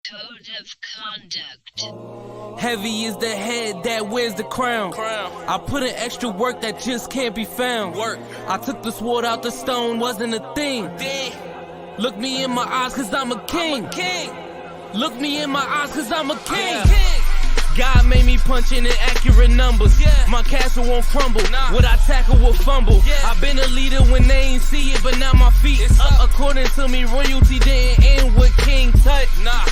Code of conduct. Heavy is the head that wears the crown. I put in extra work that just can't be found. I took the sword out the stone, wasn't a thing. Look me in my eyes cause I'm a king. Look me in my eyes cause I'm a king. God made me punch in accurate numbers. My castle won't crumble. What I tackle will fumble. I've been a leader when they ain't see it, but now my feet is up. According to me, royalty didn't end with King Tut.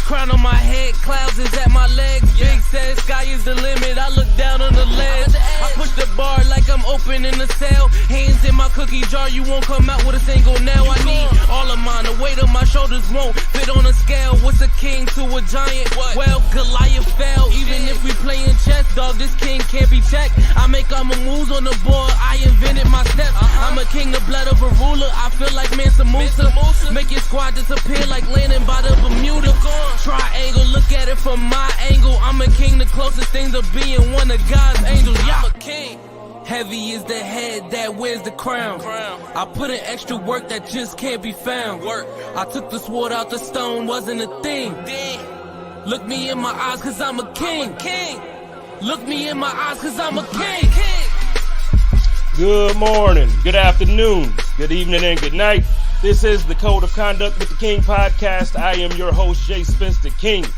Crown on my head, clouds is at my legs. Big says sky is the limit. I look down on the ledge. I push the bar like I'm opening a cell. Hands in my cookie jar, you won't come out with a single nail. I need all of mine. The weight of my shoulders won't fit on a scale. What's a king to a giant? Well, Goliath fell. Even if we playin' chess, dog, this king can't be checked. I make all my moves on the board, I invented my steps. I'm a king, the blood of a ruler. I feel like Mansa Musa. Make your squad disappear like landing by the Bermuda. Triangle, look at it from my angle. I'm a king, the closest thing to being one of God's angels. I'm a king. Heavy is the head that wears the crown. I put in extra work that just can't be found. I took the sword out the stone, wasn't a thing. Look me in my eyes cause I'm a king. Look me in my eyes cause I'm a king. Good morning, good afternoon, good evening, and good night. This is the Code of Conduct with the King podcast. I am your host, JSpenceTheKing,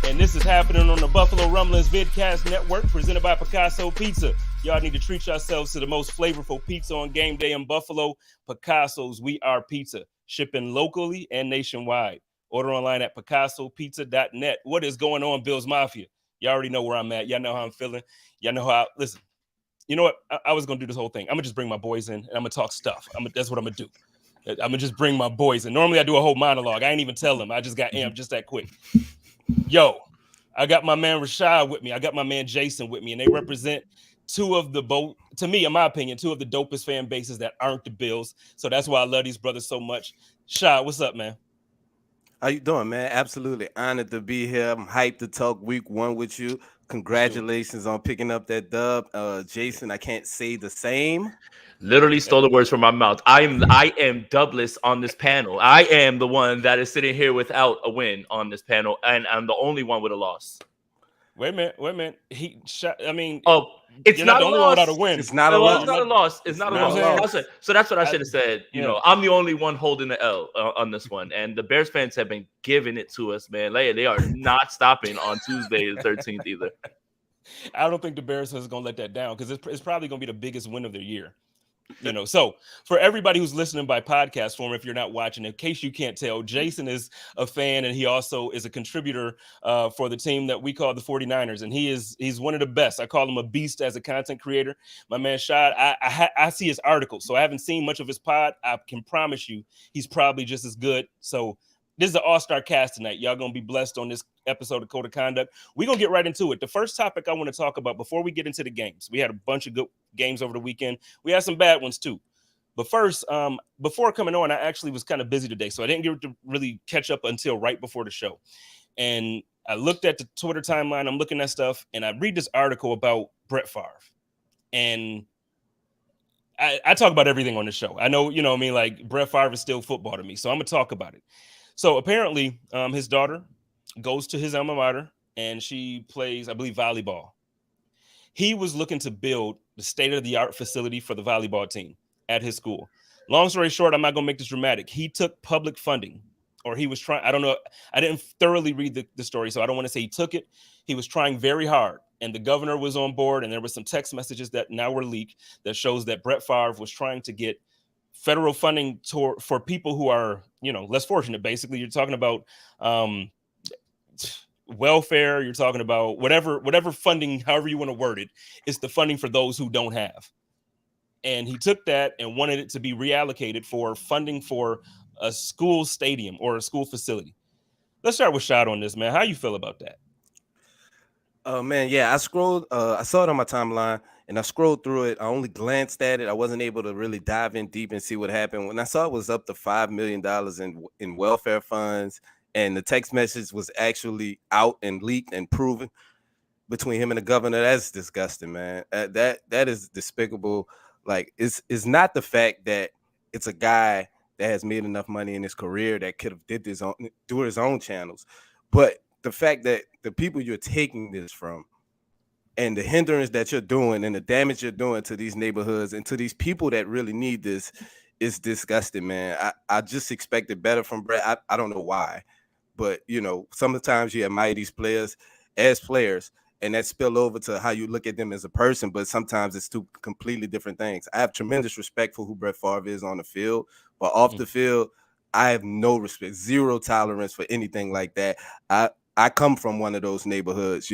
and this is happening on the Buffalo Rumblings Vidcast Network, presented by Picasso Pizza. Y'all need to treat yourselves to the most flavorful pizza on game day in Buffalo. Picasso's We Are Pizza, shipping locally and nationwide. Order online at PicassoPizza.net. What is going on, Bills Mafia? Y'all already know where I'm at. Y'all know how I'm feeling. Y'all know how listen. You know what? I was going to do this whole thing. I'm going to just bring my boys in, and I'm going to talk stuff. That's what I'm going to do. I'm going to just bring my boys in. Normally, I do a whole monologue. I ain't even tell them. I just got amped just that quick. Yo, I got my man Shaad with me. I got my man Jason with me, and they represent two of the to me, in my opinion, two of the dopest fan bases that aren't the Bills. So that's why I love these brothers so much. Shaad, what's up, man? How you doing, man? Absolutely honored to be here. I'm hyped to talk week one with you. Congratulations on picking up that dub. Jason, I can't say the same. Literally stole the words from my mouth. I am dubless on this panel. I am the one that is sitting here without a win on this panel, and I'm the only one with a loss. Wait a minute. It's not the a only loss. one without a win. It's not a loss. It's not a loss. It's not a loss. So that's what I should have said. You know, I'm the only one holding the L on this one, and the Bears fans have been giving it to us, man. They are not stopping on Tuesday the 13th either. I don't think the Bears is going to let that down because it's probably going to be the biggest win of their year. You know, so for everybody who's listening by podcast form, if you're not watching, in case you can't tell, Jason is a fan and he also is a contributor for the team that we call the 49ers. And he's one of the best. I call him a beast as a content creator. My man Shaad, I see his articles, so I haven't seen much of his pod. I can promise you he's probably just as good. So this is an all-star cast tonight. Y'all going to be blessed on this episode of Code of Conduct. We're going to get right into it. The first topic I want to talk about before we get into the games, we had a bunch of good games over the weekend. We had some bad ones too. But first, before coming on, I actually was kind of busy today, so I didn't get to really catch up until right before the show. And I looked at the Twitter timeline. I'm looking at stuff, and I read this article about Brett Favre. And I talk about everything on the show. I know, like Brett Favre is still football to me, so I'm going to talk about it. So apparently his daughter goes to his alma mater and she plays, I believe, volleyball. He was looking to build the state-of-the-art facility for the volleyball team at his school. Long story short, I'm not going to make this dramatic. He took public funding, or he was trying. I don't know. I didn't thoroughly read the story, so I don't want to say he took it. He was trying very hard, and the governor was on board, and there were some text messages that now were leaked that shows that Brett Favre was trying to get federal funding for people who are, less fortunate. Basically, you're talking about welfare. You're talking about whatever funding, however you want to word it. It's the funding for those who don't have. And he took that and wanted it to be reallocated for funding for a school stadium or a school facility. Let's start with Shaad on this, man. How you feel about that? Oh, man, yeah, I scrolled. I saw it on my timeline, and I scrolled through it. I only glanced at it. I wasn't able to really dive in deep and see what happened. When I saw it was up to $5 million in welfare funds, and the text message was actually out and leaked and proven between him and the governor, that's disgusting, man. That is despicable. Like, it's not the fact that it's a guy that has made enough money in his career that could have do his own channels, but the fact that the people you're taking this from and the hindrance that you're doing and the damage you're doing to these neighborhoods and to these people that really need this is disgusting, man. I just expected better from Brett. I don't know why, but sometimes you admire these players as players, and that spill over to how you look at them as a person, but sometimes it's two completely different things. I have tremendous respect for who Brett Favre is on the field, but off the field, I have no respect, zero tolerance for anything like that. I come from one of those neighborhoods,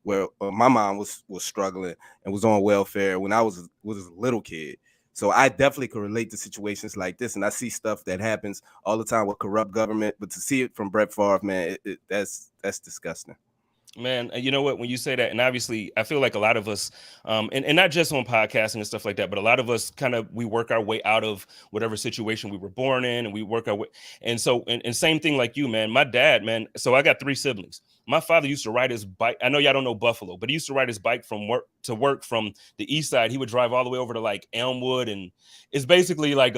where my mom was struggling and was on welfare when I was a little kid. So I definitely could relate to situations like this, and I see stuff that happens all the time with corrupt government. But to see it from Brett Favre, man, that's disgusting. Man, you know what? When you say that, and obviously, I feel like a lot of us, and not just on podcasting and stuff like that, but a lot of us we work our way out of whatever situation we were born in, and we work our way. And so, and same thing like you, man. My dad, man. So I got 3 siblings. My father used to ride his bike. I know y'all don't know Buffalo, but he used to ride his bike from work to work from the east side. He would drive all the way over to like Elmwood, and it's basically like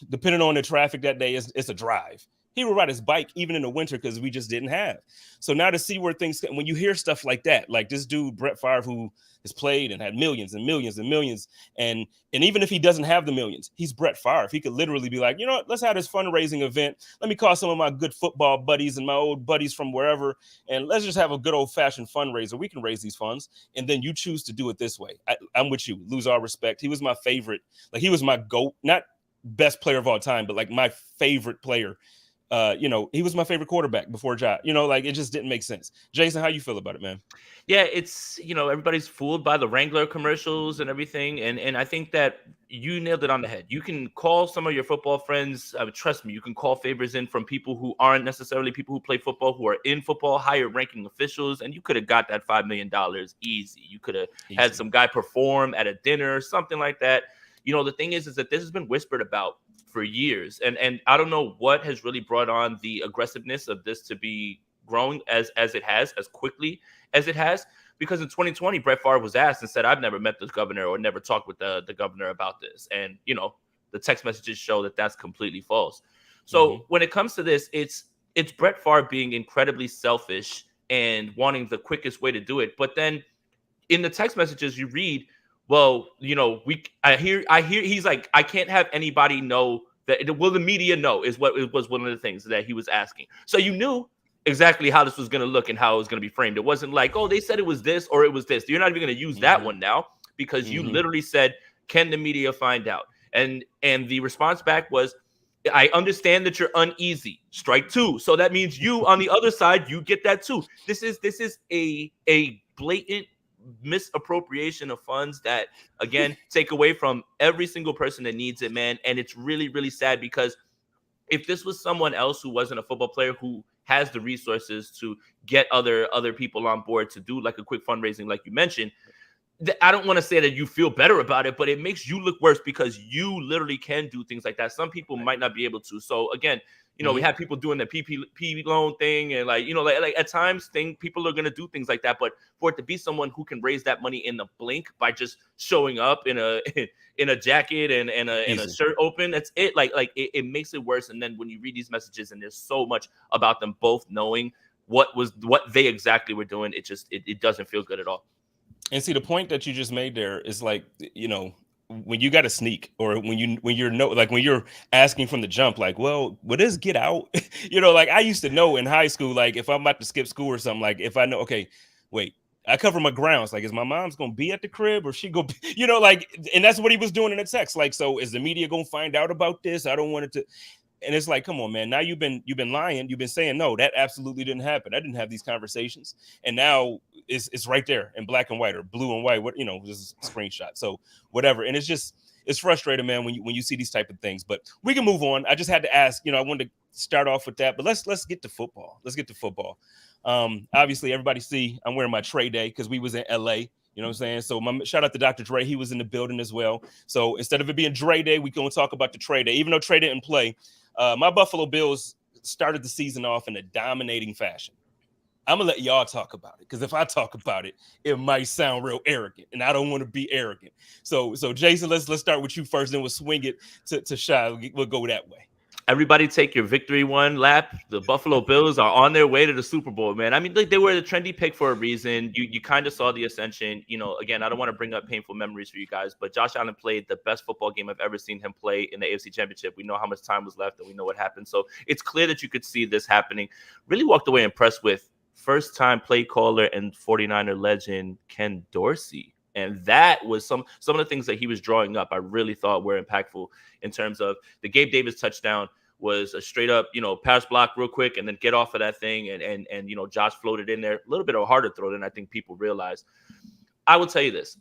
depending on the traffic that day, it's a drive. He would ride his bike even in the winter because we just didn't have. So now to see where things, when you hear stuff like that, like this dude, Brett Favre, who has played and had millions and millions and millions. And even if he doesn't have the millions, he's Brett Favre. He could literally be like, you know what, let's have this fundraising event. Let me call some of my good football buddies and my old buddies from wherever, and let's just have a good old fashioned fundraiser. We can raise these funds. And then you choose to do it this way. I'm with you. Lose all respect. He was my favorite. Like he was my GOAT, not best player of all time, but like my favorite player. He was my favorite quarterback before Shaad. Like it just didn't make sense. Jason, how you feel about it, man? Yeah, it's, everybody's fooled by the Wrangler commercials and everything. And I think that you nailed it on the head. You can call some of your football friends. Trust me, you can call favors in from people who aren't necessarily people who play football, who are in football, higher ranking officials. And you could have got that $5 million easy. You could have had some guy perform at a dinner or something like that. The thing is that this has been whispered about for years. And I don't know what has really brought on the aggressiveness of this to be growing as it has, as quickly as it has. Because in 2020, Brett Favre was asked and said, I've never met this governor or never talked with the governor about this. And, the text messages show that that's completely false. So when it comes to this, it's Brett Favre being incredibly selfish and wanting the quickest way to do it. But then in the text messages you read, well, I hear he's like, I can't have anybody know that. Will the media know is what it was one of the things that he was asking. So you knew exactly how this was going to look and how it was going to be framed. It wasn't like, oh, they said it was this or it was this. You're not even going to use that one now because you literally said, can the media find out? And the response back was, I understand that you're uneasy. Strike 2. So that means you on the other side, you get that too. This is a blatant misappropriation of funds that, again, take away from every single person that needs it, man. And it's really, really sad because if this was someone else who wasn't a football player who has the resources to get other people on board to do like a quick fundraising, like you mentioned, I don't want to say that you feel better about it, but it makes you look worse because you literally can do things like that. Some people might not be able to. So again, we have people doing the PP loan thing and like at times people are going to do things like that. But for it to be someone who can raise that money in the blink by just showing up in a jacket and a shirt open, that's it. It makes it worse. And then when you read these messages and there's so much about them both knowing what they exactly were doing, it doesn't feel good at all. And see, the point that you just made there is like, when you got to sneak or when you're asking from the jump, like, well, what is get out? Like I used to know in high school, like if I'm about to skip school or something, like if I know, okay, wait, I cover my grounds. Like, is my mom's going to be at the crib or she go, and that's what he was doing in the text. Like, so is the media going to find out about this? I don't want it to. And it's like, come on, man. Now you've been lying. You've been saying, no, that absolutely didn't happen. I didn't have these conversations. And now it's right there in black and white or blue and white. What, just a screenshot. So whatever. And it's frustrating, man, when you see these type of things. But we can move on. I just had to ask, I wanted to start off with that. But let's get to football. Obviously, everybody see I'm wearing my Trey Day because we was in LA. You know what I'm saying? So shout out to Dr. Dre. He was in the building as well. So instead of it being Dre Day, we going to talk about the Trey Day. Even though Trey didn't play, my Buffalo Bills started the season off in a dominating fashion. I'm going to let y'all talk about it because if I talk about it, it might sound real arrogant, and I don't want to be arrogant. So Jason, let's start with you first, and we'll swing it to Shaad. We'll go that way. Everybody take your victory one lap. The Buffalo Bills are on their way to the Super Bowl, man. I mean, like, they were the trendy pick for a reason. You kind of saw the ascension. You know, again, I don't want to bring up painful memories for you guys, but Josh Allen played the best football game I've ever seen him play in the AFC Championship. We know how much time was left, and we know what happened. So it's clear that you could see this happening. Really walked away impressed with first-time play caller and 49er legend Ken Dorsey. And that was some of the things that he was drawing up I really thought were impactful in terms of the Gabe Davis touchdown was a straight up, pass block real quick and then get off of that thing. And Josh floated in there. A little bit of a harder throw than I think people realize. I will tell you this.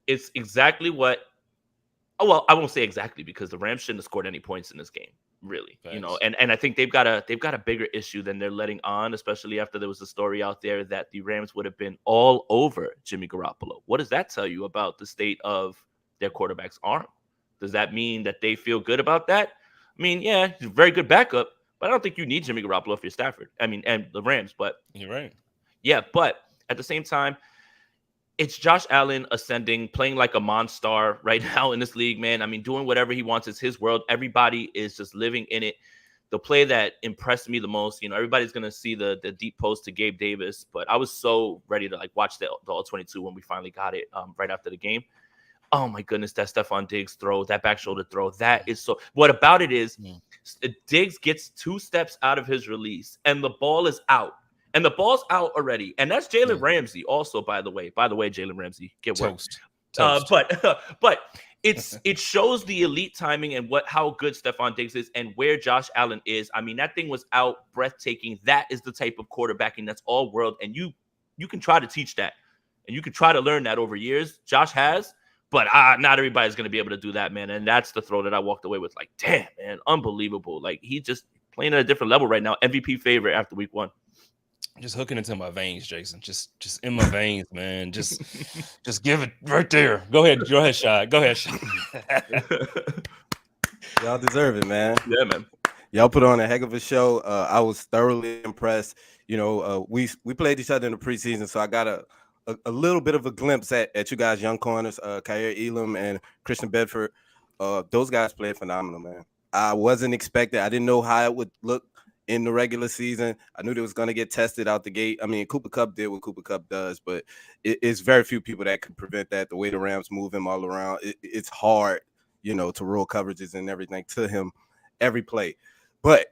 It's exactly what – well, I won't say exactly because the Rams shouldn't have scored any points in this game. Really, Thanks. And I think they've got a bigger issue than they're letting on, especially after there was a story out there that the Rams would have been all over Jimmy Garoppolo. What does that tell you about the state of their quarterback's arm? Does that mean that they feel good about that? I mean, yeah, he's a very good backup, but I don't think you need Jimmy Garoppolo if you're Stafford. I mean, and the Rams, but You're right. Yeah, but at the same time, it's Josh Allen ascending, playing like a monster right now in this league, man. I mean, doing whatever he wants. It's his world. Everybody is just living in it. The play that impressed me the most, everybody's going to see the deep post to Gabe Davis, but I was so ready to watch the All-22 when we finally got it right after the game. Oh my goodness, that Stephon Diggs throw, that back shoulder throw, that is so. What about it is Diggs gets 2 steps out of his release and the ball is out. And the ball's out already. And that's Jalen Ramsey also, by the way. By the way, Jalen Ramsey, get work. Toast. But it shows the elite timing and how good Stephon Diggs is and where Josh Allen is. I mean, that thing was out, breathtaking. That is the type of quarterbacking that's all world. And you can try to teach that. And you can try to learn that over years. Josh has. But not everybody's going to be able to do that, man. And that's the throw that I walked away with. Like, damn, man, unbelievable. Like, he just playing at a different level right now. MVP favorite after week 1. Just hooking into my veins, Jason. Just in my veins, man. Just give it right there. Go ahead, Shaad. Go ahead, Shaad. Y'all deserve it, man. Yeah, man. Y'all put on a heck of a show. I was thoroughly impressed. We played each other in the preseason, so I got a little bit of a glimpse at you guys, young corners, Kyer Elam and Christian Bedford. Those guys played phenomenal, man. I wasn't expecting. I didn't know how it would look in the regular season. I knew they was going to get tested out the gate. I mean, Cooper Kupp did what Cooper Kupp does, but it's very few people that can prevent that. The way the Rams move him all around, it's hard, to roll coverages and everything to him every play. But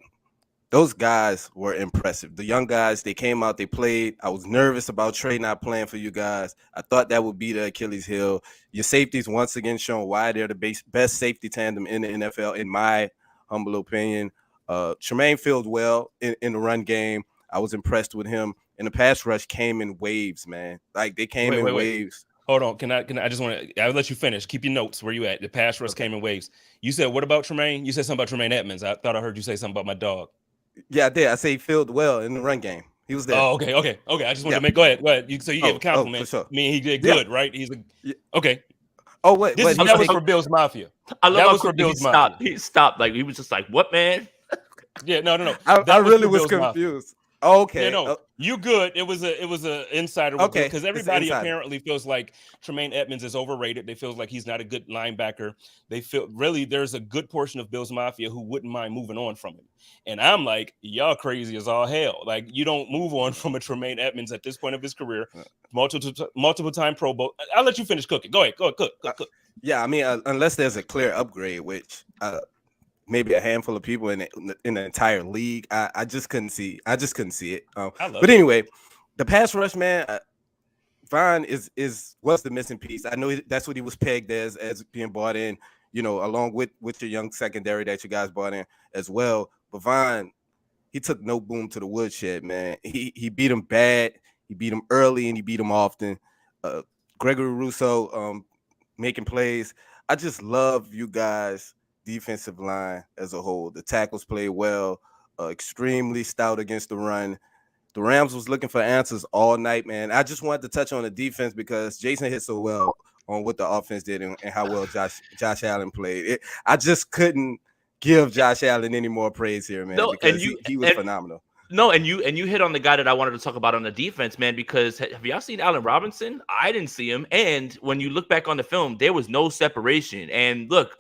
those guys were impressive. The young guys, they came out, they played. I was nervous about Trey not playing for you guys. I thought that would be the Achilles heel. Your safeties once again showing why they're the best safety tandem in the NFL, in my humble opinion. Tremaine filled well in the run game. I was impressed with him. And the pass rush came in waves, man. Like, they came in waves. Hold on. Can I just want to – I'll let you finish. Keep your notes where you at. The pass rush came in waves. You said what about Tremaine? You said something about Tremaine Edmonds. I thought I heard you say something about my dog. Yeah, I did. I say he filled well in the run game. He was there. Oh, okay. I just wanted to make – go ahead. So you gave a compliment. For sure. I mean, he did good, right? He's okay. Oh, wait. That was for Bills Mafia. I love that how Bills Mafia. He stopped. Like, he was just like, what, man? Yeah, no. I really was confused. Oh, okay. Yeah, you good. It was a insider because everybody apparently feels like Tremaine Edmonds is overrated. They feel like he's not a good linebacker. They feel really there's a good portion of Bills Mafia who wouldn't mind moving on from him. And I'm like, y'all crazy as all hell. Like, you don't move on from a Tremaine Edmonds at this point of his career. Multiple time Pro Bowl. I'll let you finish cooking. Go ahead, cook. Yeah, I mean, unless there's a clear upgrade, which maybe a handful of people in the entire league. I just couldn't see. I just couldn't see it. But anyway, the pass rush, man. Vaughn was the missing piece. I know that's what he was pegged as being bought in. Along with your young secondary that you guys bought in as well. But Vaughn, he took no boom to the woodshed, man. He beat him bad. He beat him early and he beat him often. Gregory Rousseau making plays. I just love you guys. Defensive line as a whole. The tackles played well, extremely stout against the run. The Rams was looking for answers all night, man. I just wanted to touch on the defense because Jason hit so well on what the offense did and how well Josh Allen played. I just couldn't give Josh Allen any more praise here, man, because he was phenomenal. No, and you hit on the guy that I wanted to talk about on the defense, man, because have y'all seen Allen Robinson? I didn't see him. And when you look back on the film, there was no separation. And look,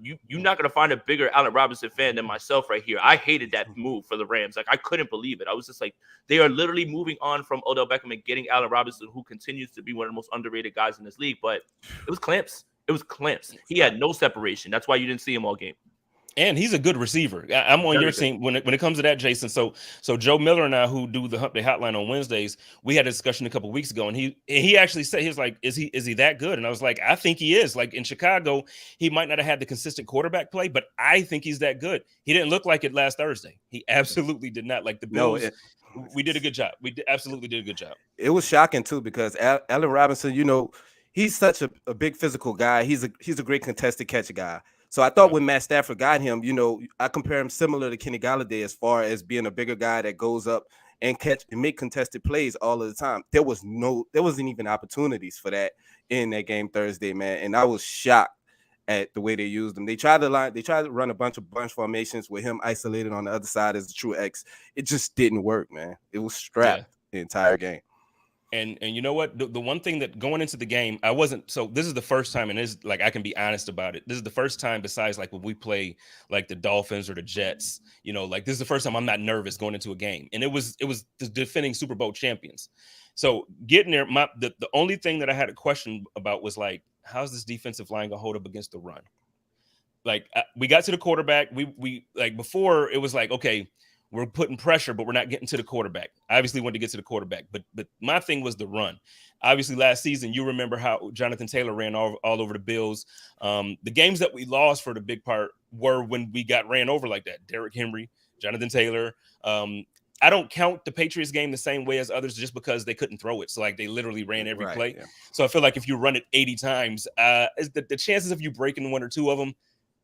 you're not gonna find a bigger Allen Robinson fan than myself right here. I hated that move for the Rams. Like I couldn't believe it. I was just like, they are literally moving on from Odell Beckham and getting Allen Robinson, who continues to be one of the most underrated guys in this league. But it was clamps. It was clamps. He had no separation. That's why you didn't see him all game. And he's a good receiver. I'm on your team when it comes to that, Jason. So Joe Miller and I, who do the Hump Day Hotline on Wednesdays, we had a discussion a couple of weeks ago, and he actually said, he was like, is he that good? And I was like, I think he is. Like in Chicago, he might not have had the consistent quarterback play, but I think he's that good. He didn't look like it last Thursday. He absolutely did not. Like the Bills, we did a good job. Absolutely did a good job. It was shocking too because Allen Robinson, he's such a big physical guy. He's a great contested catch guy. So I thought when Matt Stafford got him, I compare him similar to Kenny Golladay as far as being a bigger guy that goes up and catch and make contested plays all of the time. There wasn't even opportunities for that in that game Thursday, man. And I was shocked at the way they used him. They tried to run a bunch of bunch formations with him isolated on the other side as a true X. It just didn't work, man. It was strapped the entire game. And you know what? The one thing that going into the game, I wasn't. So this is the first time, and this like I can be honest about it. This is the first time, besides like when we play like the Dolphins or the Jets, like this is the first time I'm not nervous going into a game. And it was the defending Super Bowl champions. So getting there, the only thing that I had a question about was like, how's this defensive line gonna hold up against the run? Like we got to the quarterback. We like before it was like, okay, we're putting pressure, but we're not getting to the quarterback. I obviously wanted to get to the quarterback, but my thing was the run. Obviously, last season, you remember how Jonathan Taylor ran all over the Bills. The games that we lost for the big part were when we got ran over like that. Derrick Henry, Jonathan Taylor. I don't count the Patriots game the same way as others just because they couldn't throw it. So, like, they literally ran every play. Yeah. So I feel like if you run it 80 times, the chances of you breaking one or two of them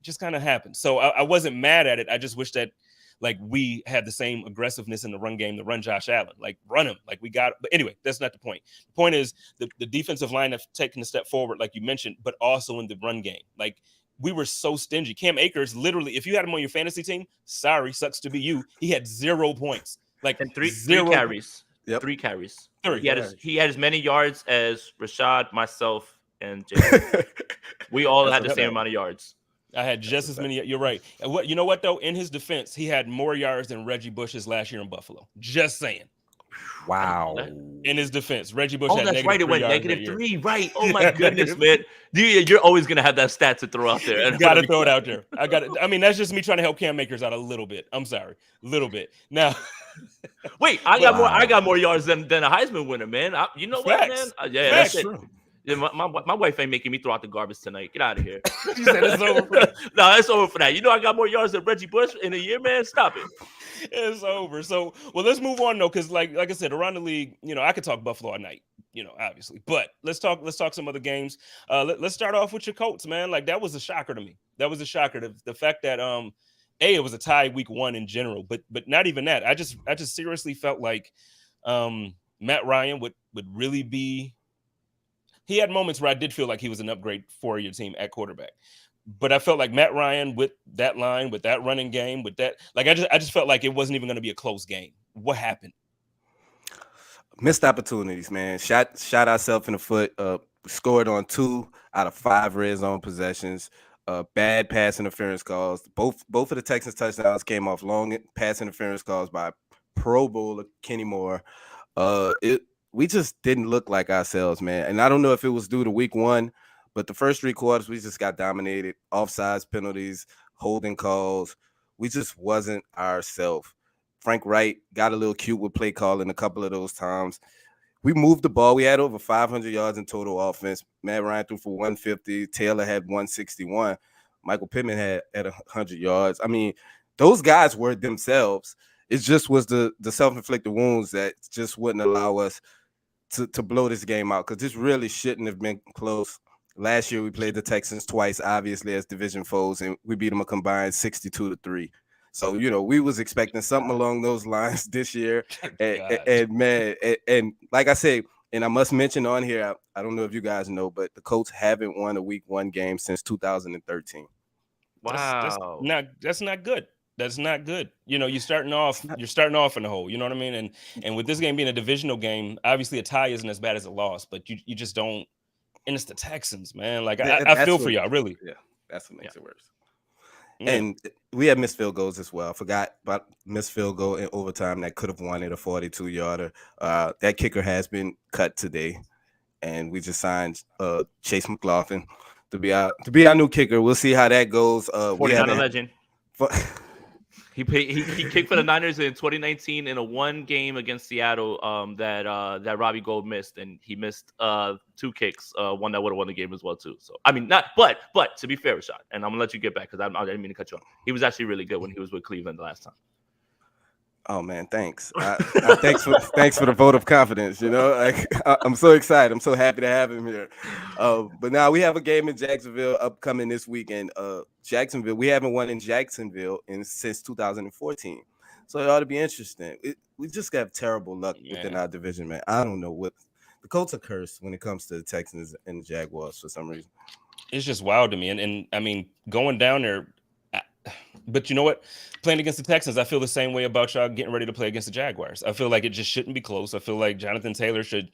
just kind of happen. So I wasn't mad at it. I just wish that like we had the same aggressiveness in the run game to run Josh Allen, like run him, like we got. But anyway, that's not the point. The point is the defensive line have taken a step forward, like you mentioned, but also in the run game. Like we were so stingy. Cam Akers, literally, if you had him on your fantasy team, sorry, sucks to be you. He had 0 points, like and three zero carries. Yep. 3 carries. Three. He had as many yards as Rashad, myself, and Jason. We all had the same amount of yards. I had just as many. You're right. You know what, though? In his defense, he had more yards than Reggie Bush's last year in Buffalo. Just saying. Wow. In his defense, Reggie Bush had that's right. It went -3. Right. Oh, my goodness, Negative. man. You're always going to have that stat to throw out there. Got to throw it out there. I got it. I mean, that's just me trying to help Cam Akers out a little bit. I'm sorry. A little bit. Now. Wait, I got more yards than a Heisman winner, man. You know what, man? Yeah, Facts. That's true. Yeah, my wife ain't making me throw out the garbage tonight. Get out of here. You said it's over for that. No, it's over for that. You know I got more yards than Reggie Bush in a year, man. Stop it. It's over. So, well, let's move on though, because like I said, around the league, I could talk Buffalo all night, obviously. But let's talk some other games. Let's start off with your Colts, man. Like that was a shocker to me. That was a shocker. The fact that it was a tie week 1 in general, but not even that. I just seriously felt like Matt Ryan would really be. He had moments where I did feel like he was an upgrade for your team at quarterback. But I felt like Matt Ryan with that line, with that running game, with that, like I just felt like it wasn't even going to be a close game. What happened? Missed opportunities, man. Shot ourselves in the foot. Scored on 2 out of 5 red zone possessions. Bad pass interference calls. Both of the Texans touchdowns came off long pass interference calls by Pro Bowler Kenny Moore. We just didn't look like ourselves, man. And I don't know if it was due to week 1, but the first 3 quarters, we just got dominated. Offsides penalties, holding calls. We just wasn't ourselves. Frank Wright got a little cute with play calling a couple of those times. We moved the ball. We had over 500 yards in total offense. Matt Ryan threw for 150. Taylor had 161. Michael Pittman had 100 yards. I mean, those guys were themselves. It just was the self-inflicted wounds that just wouldn't allow us to blow this game out, because this really shouldn't have been close. Last year we played the Texans twice, obviously as division foes, and we beat them a combined 62-3. So we was expecting something along those lines this year, and man, and like I say, and I must mention on here, I don't know if you guys know, but the Colts haven't won a week 1 game since 2013. Wow, that's not good. That's not good. You're starting off in the hole. You know what I mean? And with this game being a divisional game, obviously a tie isn't as bad as a loss, but you just don't. And it's the Texans, man. Like I feel for y'all, really. Yeah, that's what makes it worse. Yeah. And we had missed field goals as well. I forgot about missed field goal in overtime that could have won it, a 42-yarder. That kicker has been cut today, and we just signed Chase McLaughlin to be our new kicker. We'll see how that goes. 49er legend. He kicked for the Niners in 2019 in a one game against Seattle that Robbie Gould missed, and he missed 2 kicks, one that would have won the game as well too. So I mean, but to be fair, Shaad, and I'm gonna let you get back because I didn't mean to cut you off. He was actually really good when he was with Cleveland the last time. Oh man, thanks. Thanks for the vote of confidence. I'm so excited. I'm so happy to have him here. But now we have a game in Jacksonville upcoming this weekend. Jacksonville, we haven't won in Jacksonville since 2014, so it ought to be interesting. We just have terrible luck within our division, man. I don't know what the Colts are cursed when it comes to the Texans and the Jaguars for some reason. It's just wild to me, and I mean going down there. But you know what? Playing against the Texans, I feel the same way about y'all getting ready to play against the Jaguars. I feel like it just shouldn't be close. I feel like Jonathan Taylor should,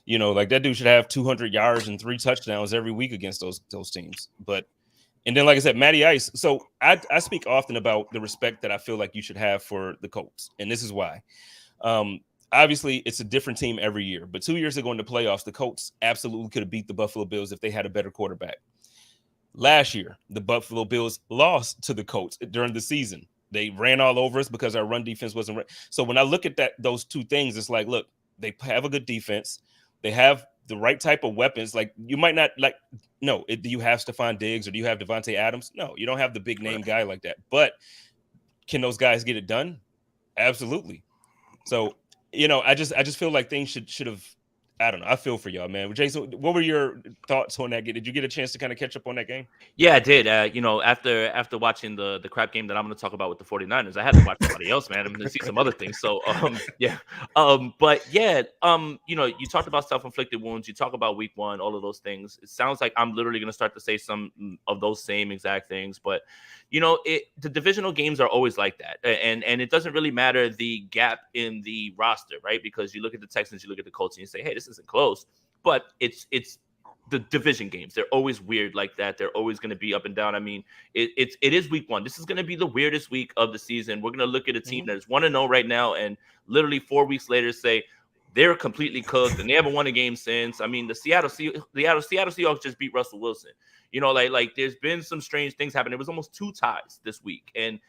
like that dude should have 200 yards and 3 touchdowns every week against those teams. And then, like I said, Matty Ice. So I speak often about the respect that I feel like you should have for the Colts, and this is why. Obviously, it's a different team every year. But 2 years ago in the playoffs, the Colts absolutely could have beat the Buffalo Bills if they had a better quarterback. Last year, the Buffalo Bills lost to the Colts during the season. They ran all over us because our run defense wasn't right. So when I look at those two things, it's like, look, they have a good defense. They have the right type of weapons. Like you might not do you have Stephon Diggs or do you have Devontae Adams? No, you don't have the big name guy like that. But can those guys get it done? Absolutely. So, I just feel like things should have. I don't know. I feel for y'all, man. Jason, what were your thoughts on that game? Did you get a chance to kind of catch up on that game? Yeah, I did. After watching the crap game that I'm going to talk about with the 49ers, I had to watch somebody else, man. I'm going to see some other things. So, yeah. You talked about self-inflicted wounds. You talk about week 1, all of those things. It sounds like I'm literally going to start to say some of those same exact things. But, the divisional games are always like that. And it doesn't really matter the gap in the roster, right? Because you look at the Texans, you look at the Colts, and you say, hey, this isn't close. But it's the division games. They're always weird like that. They're always going to be up and down. I mean, it is week 1. This is going to be the weirdest week of the season. We're going to look at a team that is 1-0 right now, and literally 4 weeks later say they're completely cooked and they haven't won a game since. I mean, the Seattle Seahawks just beat Russell Wilson. Like there's been some strange things happen. It was almost 2 ties this week, and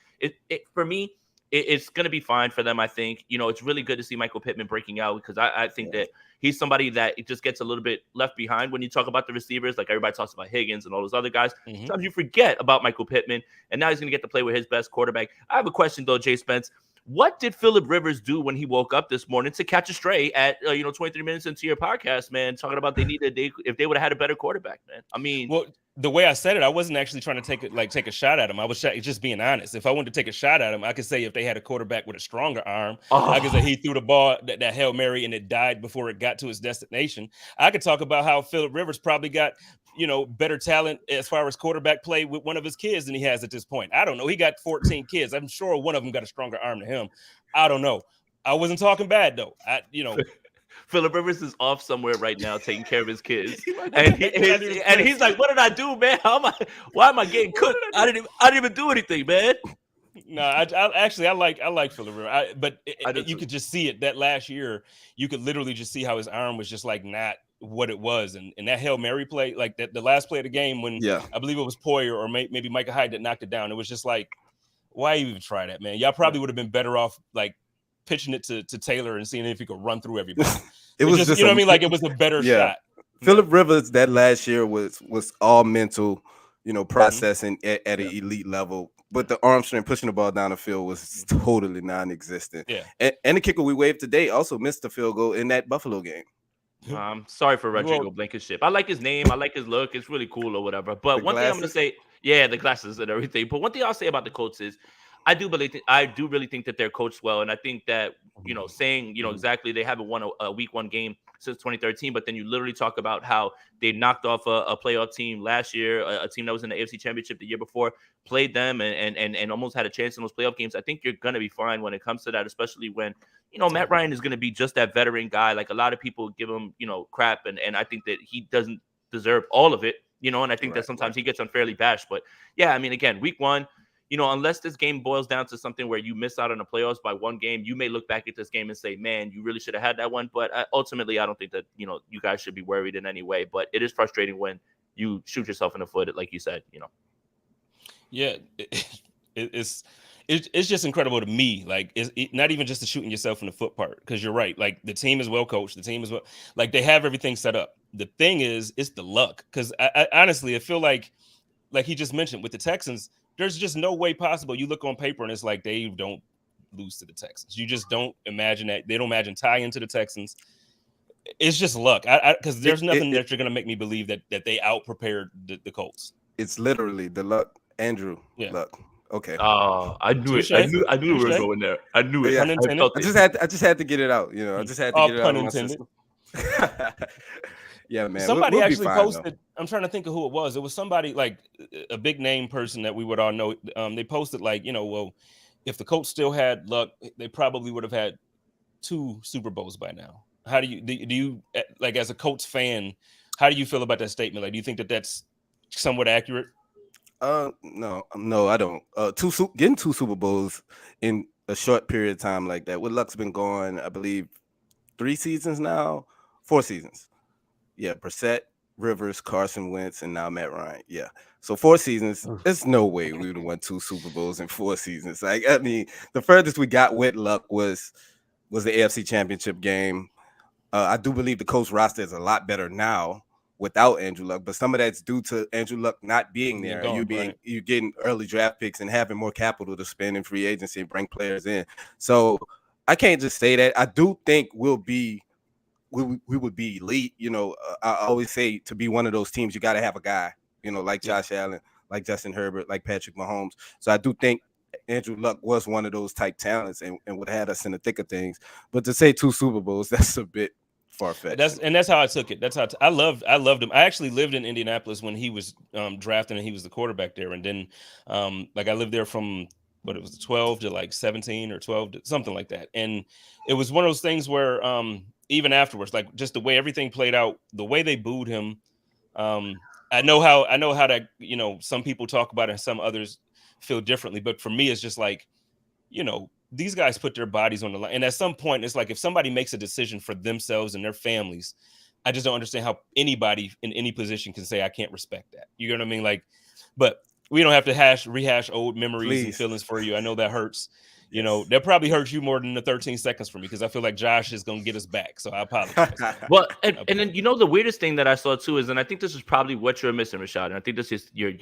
for me, it's going to be fine for them. I think, it's really good to see Michael Pittman breaking out because I think that he's somebody that it just gets a little bit left behind when you talk about the receivers. Like everybody talks about Higgins and all those other guys. Sometimes you forget about Michael Pittman, and now he's going to get to play with his best quarterback. I have a question though, Jay Spence. What did Phillip Rivers do when he woke up this morning to catch a stray at 23 minutes into your podcast, man, talking about if they would have had a better quarterback, man? I mean, well, the way I said it, I wasn't actually trying to take a shot at him. I was just being honest. If I wanted to take a shot at him, I could say if they had a quarterback with a stronger arm, I could say he threw the ball that Hail Mary and it died before it got to its destination. I could talk about how Phillip Rivers probably got better talent as far as quarterback play with one of his kids than he has at this point. I don't know. He got 14 kids. I'm sure one of them got a stronger arm than him. I don't know. I wasn't talking bad though. Phillip Rivers is off somewhere right now taking care of his kids, and he's like, "What did I do, man? Why am I getting cooked? I didn't even do anything, man." No, I like Phillip Rivers, but you could just see it that last year. You could literally just see how his arm was just like not what it was, and that Hail Mary play, like that the last play of the game when I believe it was Poyer or maybe Micah Hyde that knocked it down. It was just like, why even try that, man? Y'all probably would have been better off like pitching it to Taylor and seeing if he could run through everybody. It was just what I mean? Like it was a better shot. Phillip Rivers that last year was all mental, processing at an elite level. But the arm strength pushing the ball down the field was totally non-existent. Yeah. And the kicker we waved today also missed the field goal in that Buffalo game. Sorry for Rodrigo Blankenship. I like his name. I like his look. It's really cool or whatever. But one thing I'm going to say, the glasses and everything. But one thing I'll say about the Colts is I do really think that they're coached well, and I think that saying exactly they haven't won a week 1 game since 2013, but then you literally talk about how they knocked off a playoff team last year, a team that was in the AFC Championship the year before, played them and almost had a chance in those playoff games. I think you're gonna be fine when it comes to that, especially when Matt Ryan is gonna be just that veteran guy. Like a lot of people give him crap, and I think that he doesn't deserve all of it. And I think that sometimes he gets unfairly bashed. But yeah, I mean, again, week 1. Unless this game boils down to something where you miss out on the playoffs by 1 game, you may look back at this game and say, man, you really should have had that one. But ultimately, I don't think that, you guys should be worried in any way. But it is frustrating when you shoot yourself in the foot, like you said, Yeah, it's just incredible to me. Like, it's not even just the shooting yourself in the foot part, because you're right. Like, the team is well coached. The team is well, like, they have everything set up. The thing is, it's the luck. Because I honestly, I feel like he just mentioned with the Texans, there's just no way possible. You look on paper and it's like they don't lose to the Texans. You just don't imagine that. They don't imagine tie into the Texans. It's just luck. Because there's nothing that you're going to make me believe that they out prepared the Colts. It's literally the luck, Andrew. Yeah. Luck. Okay. Oh, I knew it. I knew we were going there. I knew it. Yeah. I just had to get it out. I just had to get it out of my system. Yeah, man. Somebody actually posted. I'm trying to think of who it was. It was somebody like a big name person that we would all know. They posted like, well, if the Colts still had luck, they probably would have had 2 Super Bowls by now. How do you like, as a Colts fan, how do you feel about that statement? Like, do you think that that's somewhat accurate? No, I don't. Getting 2 Super Bowls in a short period of time like that. With luck's been going, I believe, 3 seasons now, 4 seasons. Yeah, Brissett, Rivers, Carson Wentz, and now Matt Ryan. Yeah, so 4 seasons. There's no way we would have won 2 Super Bowls in 4 seasons. Like, I mean, the furthest we got with luck was the AFC Championship game. I do believe the Colts roster is a lot better now without Andrew Luck, but some of that's due to Andrew Luck not being there. You getting early draft picks and having more capital to spend in free agency and bring players in. So I can't just say that. I do think we would be elite. I always say, to be one of those teams, you got to have a guy, like Josh Allen, like Justin Herbert, like Patrick Mahomes. So I do think Andrew Luck was one of those type talents and would have had us in the thick of things. But to say 2 Super Bowls, that's a bit far-fetched. That's how I took it. That's how I loved him. I actually lived in Indianapolis when he was drafted and he was the quarterback there. And then like, I lived there from but it was 12 to like 17 or 12 to something like that. And it was one of those things where even afterwards, like just the way everything played out, the way they booed him. I know how that, some people talk about it and some others feel differently. But for me, it's just like, these guys put their bodies on the line. And at some point, it's like if somebody makes a decision for themselves and their families, I just don't understand how anybody in any position can say, I can't respect that. You know what I mean? Like, but we don't have to rehash old memories and feelings for you. I know that hurts. That probably hurts you more than the 13 seconds for me, because I feel like Josh is going to get us back. So I apologize. Well, and then the weirdest thing that I saw too is, and I think this is probably what you're missing, Rashad, and I think this is your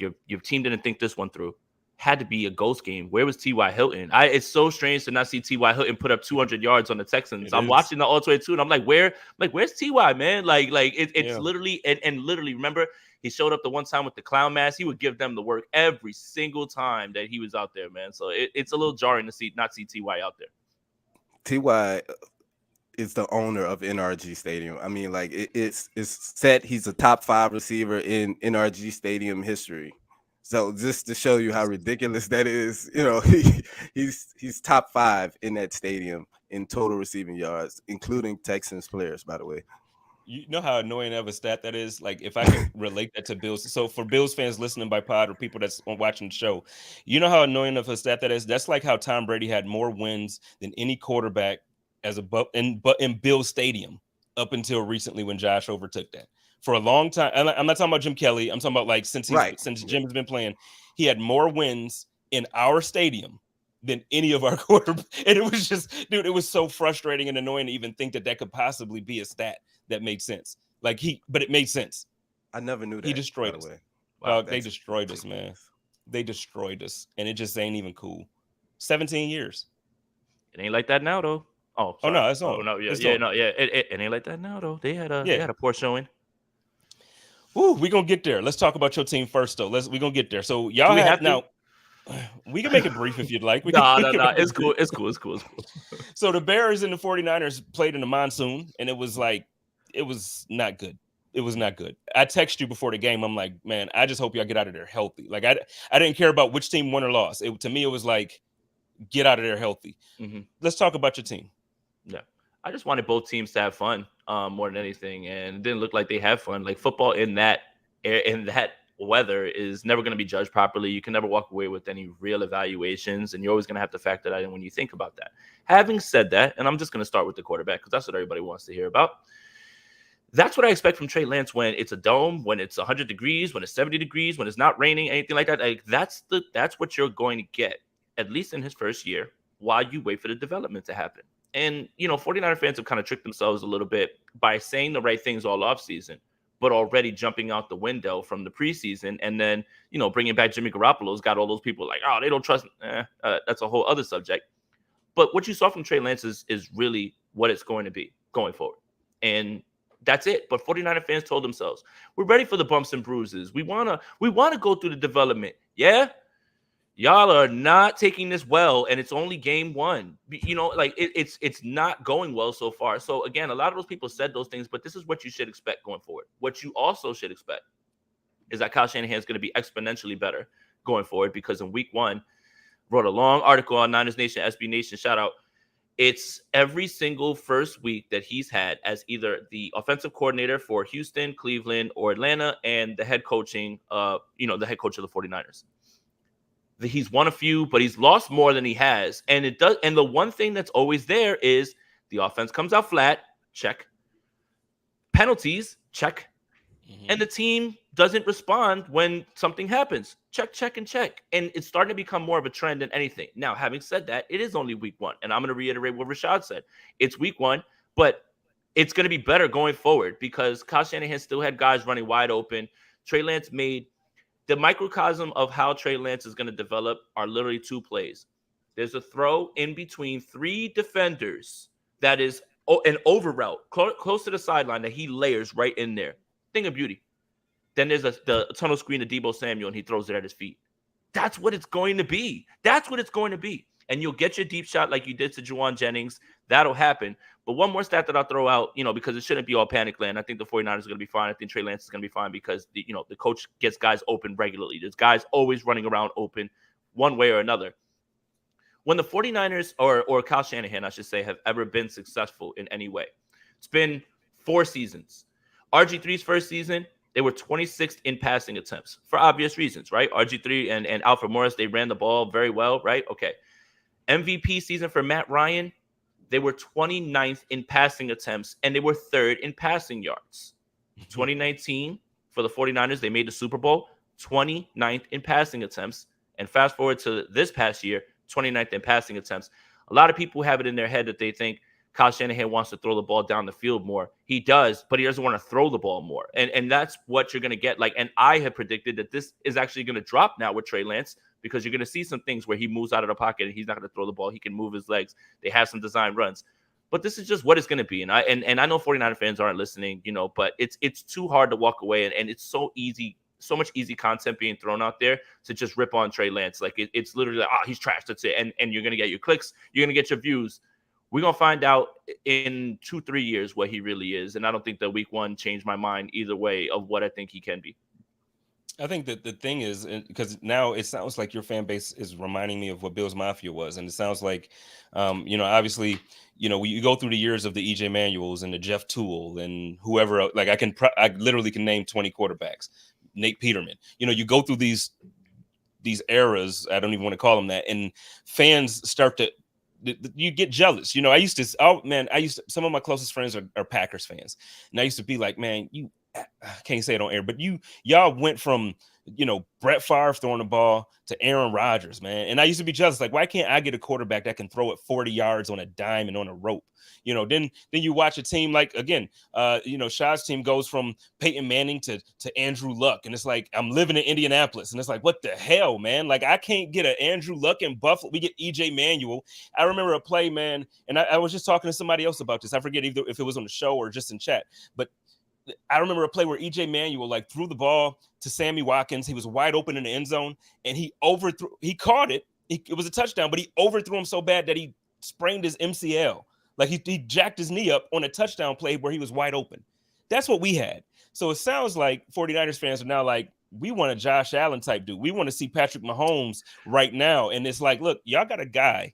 team didn't think this one through. Had to be a ghost game. Where was T.Y. Hilton? It's so strange to not see T.Y. Hilton put up 200 yards on the Texans. I'm watching the all 22, and I'm like, where's T.Y., man? It's literally and literally. Remember, he showed up the one time with the clown mask. He would give them the work every single time that he was out there, man. So it's a little jarring to not see T.Y. out there. T.Y. is the owner of NRG Stadium. I mean, like it's set. He's a top 5 receiver in NRG Stadium history. So just to show you how ridiculous that is, he's top 5 in that stadium in total receiving yards, including Texans players, by the way. You know how annoying of a stat that is? Like, if I can relate that to Bills. So for Bills fans listening by pod or people that's watching the show, you know how annoying of a stat that is? That's like how Tom Brady had more wins than any quarterback in Bills Stadium up until recently when Josh overtook that. For a long time, I'm not talking about Jim Kelly. I'm talking about like since Jim has been playing, he had more wins in our stadium than any of our quarterbacks. And it was just, dude, it was so frustrating and annoying to even think that could possibly be a stat that made sense. But it made sense. I never knew that. He destroyed us. Wow, they destroyed us, man. They destroyed us, and it just ain't even cool. 17 years. It ain't like that now, though. Oh no, it's on. Oh no, it ain't like that now, though. They had a poor showing. Ooh, we're gonna get there. Let's talk about your team first, though. We're gonna get there. So y'all have now. We can make it brief if you'd like. No. It's cool. It's cool. So the Bears and the 49ers played in the Monsoon, and it was not good. It was not good. I texted you before the game. I'm like, man, I just hope y'all get out of there healthy. Like, I didn't care about which team won or lost. To me, it was like, get out of there healthy. Mm-hmm. Let's talk about your team. Yeah. I just wanted both teams to have fun more than anything. And it didn't look like they had fun. Like, football in that weather is never going to be judged properly. You can never walk away with any real evaluations, and you're always going to have to factor that in when you think about that. Having said that, and I'm just going to start with the quarterback because that's what everybody wants to hear about. That's what I expect from Trey Lance when it's a dome, when it's 100 degrees, when it's 70 degrees, when it's not raining, anything like that. Like, that's what you're going to get, at least in his first year, while you wait for the development to happen. And, 49er fans have kind of tricked themselves a little bit by saying the right things all offseason, but already jumping out the window from the preseason. And then, bringing back Jimmy Garoppolo's got all those people like, oh, they don't trust. That's a whole other subject. But what you saw from Trey Lance is really what it's going to be going forward. And that's it. But 49er fans told themselves, we're ready for the bumps and bruises. We want to go through the development. Yeah. Y'all are not taking this well, and it's only game one. It's not going well so far. So again, a lot of those people said those things, but this is what you should expect going forward. What you also should expect is that Kyle Shanahan is going to be exponentially better going forward, because in week one, wrote a long article on Niners Nation, SB Nation, shout out. It's every single first week that he's had as either the offensive coordinator for Houston, Cleveland, or Atlanta, and the head coaching, the head coach of the 49ers. He's won a few, but he's lost more than he has. And it does. And the one thing that's always there is the offense comes out flat, check. Penalties, check. Mm-hmm. And the team doesn't respond when something happens. Check, check, and check. And it's starting to become more of a trend than anything. Now, having said that, it is only week one. And I'm going to reiterate what Rashad said. It's week one, but it's going to be better going forward because Kyle Shanahan still had guys running wide open. Trey Lance made the microcosm of how Trey Lance is going to develop are literally two plays. There's a throw in between three defenders that is an over route close to the sideline that he layers right in there. Thing of beauty. Then there's the tunnel screen to Deebo Samuel, and he throws it at his feet. That's what it's going to be. That's what it's going to be. And you'll get your deep shot like you did to Juwan Jennings. That'll happen. But one more stat that I'll throw out, because it shouldn't be all panic land. I think the 49ers are going to be fine. I think Trey Lance is going to be fine because, the coach gets guys open regularly. There's guys always running around open one way or another. When the 49ers or Kyle Shanahan, I should say, have ever been successful in any way, it's been 4 seasons. RG3's first season, they were 26th in passing attempts for obvious reasons, right? RG3 and Alfred Morris, they ran the ball very well, right? Okay. MVP season for Matt Ryan, they were 29th in passing attempts, and they were 3rd in passing yards. 2019, for the 49ers, they made the Super Bowl, 29th in passing attempts. And fast forward to this past year, 29th in passing attempts. A lot of people have it in their head that they think Kyle Shanahan wants to throw the ball down the field more. He does, but he doesn't want to throw the ball more. And that's what you're going to get. And I have predicted that this is actually going to drop now with Trey Lance, because you're going to see some things where he moves out of the pocket and he's not going to throw the ball. He can move his legs. They have some design runs. But this is just what it's going to be. And I know 49er fans aren't listening, but it's too hard to walk away. And it's so easy, so much easy content being thrown out there to just rip on Trey Lance. It's literally like, he's trash. That's it. And you're going to get your clicks. You're going to get your views. We're going to find out in 2-3 years what he really is. And I don't think that week one changed my mind either way of what I think he can be. I think that the thing is, because now it sounds like your fan base is reminding me of what Bills Mafia was. And it sounds like, obviously, you go through the years of the EJ Manuels and the Jeff Toole and whoever, I literally can name 20 quarterbacks, Nate Peterman, you go through these eras. I don't even want to call them that. And fans start to, you get jealous. Some of my closest friends are Packers fans. And I used to be like, man, I can't say it on air, but y'all went from, Brett Favre throwing the ball to Aaron Rodgers, man. And I used to be jealous. Like, why can't I get a quarterback that can throw it 40 yards on a dime and on a rope? Then you watch a team like, again, Shaad's team goes from Peyton Manning to Andrew Luck. And it's like, I'm living in Indianapolis. And it's like, what the hell, man? Like, I can't get an Andrew Luck in Buffalo. We get EJ Manuel. I remember a play, man. And I was just talking to somebody else about this. I forget either if it was on the show or just in chat, but I remember a play where E.J. Manuel like threw the ball to Sammy Watkins. He was wide open in the end zone, and he overthrew. He caught it. It was a touchdown, but he overthrew him so bad that he sprained his MCL. Like he jacked his knee up on a touchdown play where he was wide open. That's what we had. So it sounds like 49ers fans are now like, we want a Josh Allen type dude. We want to see Patrick Mahomes right now. And it's like, look, y'all got a guy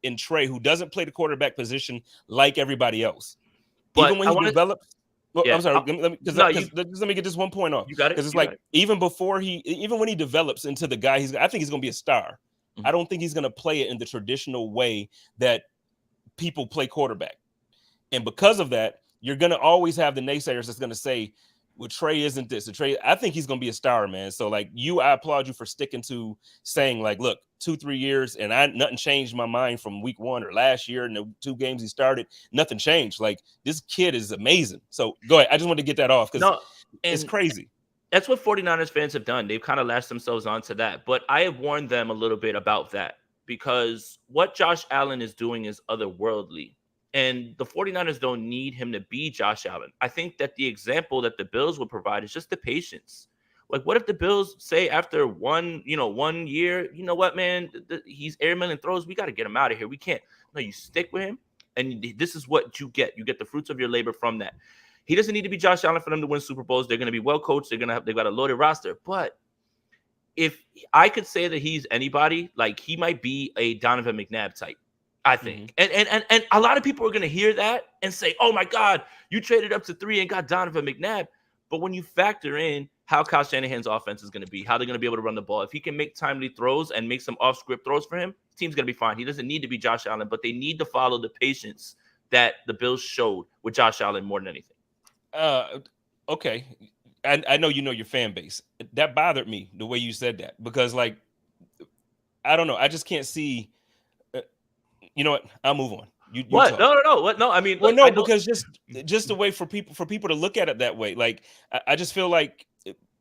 in Trey who doesn't play the quarterback position like everybody else. But even when he develops. Well, yeah, I'm sorry. Let me get this one point off. You got it. Because it's like even when he develops into the guy, I think he's going to be a star. Mm-hmm. I don't think he's going to play it in the traditional way that people play quarterback. And because of that, you're going to always have the naysayers that's going to say, well, Trey isn't this. I think he's going to be a star, man. So like I applaud you for sticking to saying like, look, 2-3 years and nothing changed my mind from week 1 or last year and the 2 games he started, nothing changed. Like this kid is amazing. So go ahead. I just wanted to get that off because it's crazy. That's what 49ers fans have done. They've kind of latched themselves onto that. But I have warned them a little bit about that because what Josh Allen is doing is otherworldly. And the 49ers don't need him to be Josh Allen. I think that the example that the Bills would provide is just the patience. Like, what if the Bills say after 1 year, you know what, man, he's airman and throws. We got to get him out of here. We can't. No, you stick with him. And this is what you get. You get the fruits of your labor from that. He doesn't need to be Josh Allen for them to win Super Bowls. They're going to be well coached. They've got a loaded roster. But if I could say that he's anybody, like he might be a Donovan McNabb type. I think. Mm-hmm. And a lot of people are going to hear that and say, oh, my God, you traded up to 3 and got Donovan McNabb. But when you factor in how Kyle Shanahan's offense is going to be, how they're going to be able to run the ball, if he can make timely throws and make some off-script throws for him, the team's going to be fine. He doesn't need to be Josh Allen, but they need to follow the patience that the Bills showed with Josh Allen more than anything. Okay. I know you know your fan base. That bothered me, the way you said that, because, like, I don't know. I just can't see – you know what? I'll move on. You what? Talk. No. What? No, I mean, well, no, because just the way for people to look at it that way. Like, I just feel like,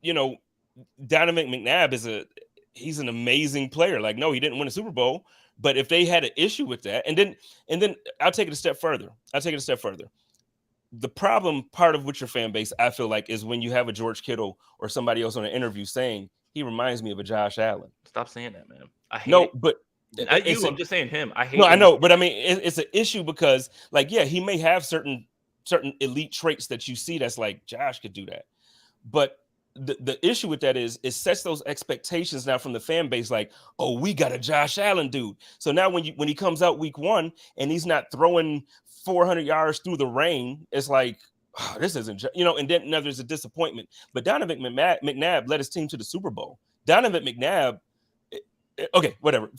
Donovan McNabb he's an amazing player. Like, no, he didn't win a Super Bowl, but if they had an issue with that, and then I'll take it a step further. The problem, part of with your fan base, I feel like, is when you have a George Kittle or somebody else on an interview saying he reminds me of a Josh Allen. Stop saying that, man. I hate it. But. I'm just saying him. I hate. No, him. I know, but I mean, it's an issue because, like, yeah, he may have certain elite traits that you see that's like Josh could do that, but the issue with that is it sets those expectations now from the fan base, like, oh, we got a Josh Allen dude. So now when he comes out week 1 and he's not throwing 400 yards through the rain, it's like, oh, this isn't, and then there's a disappointment. But Donovan McNabb led his team to the Super Bowl. Donovan McNabb. Okay, whatever.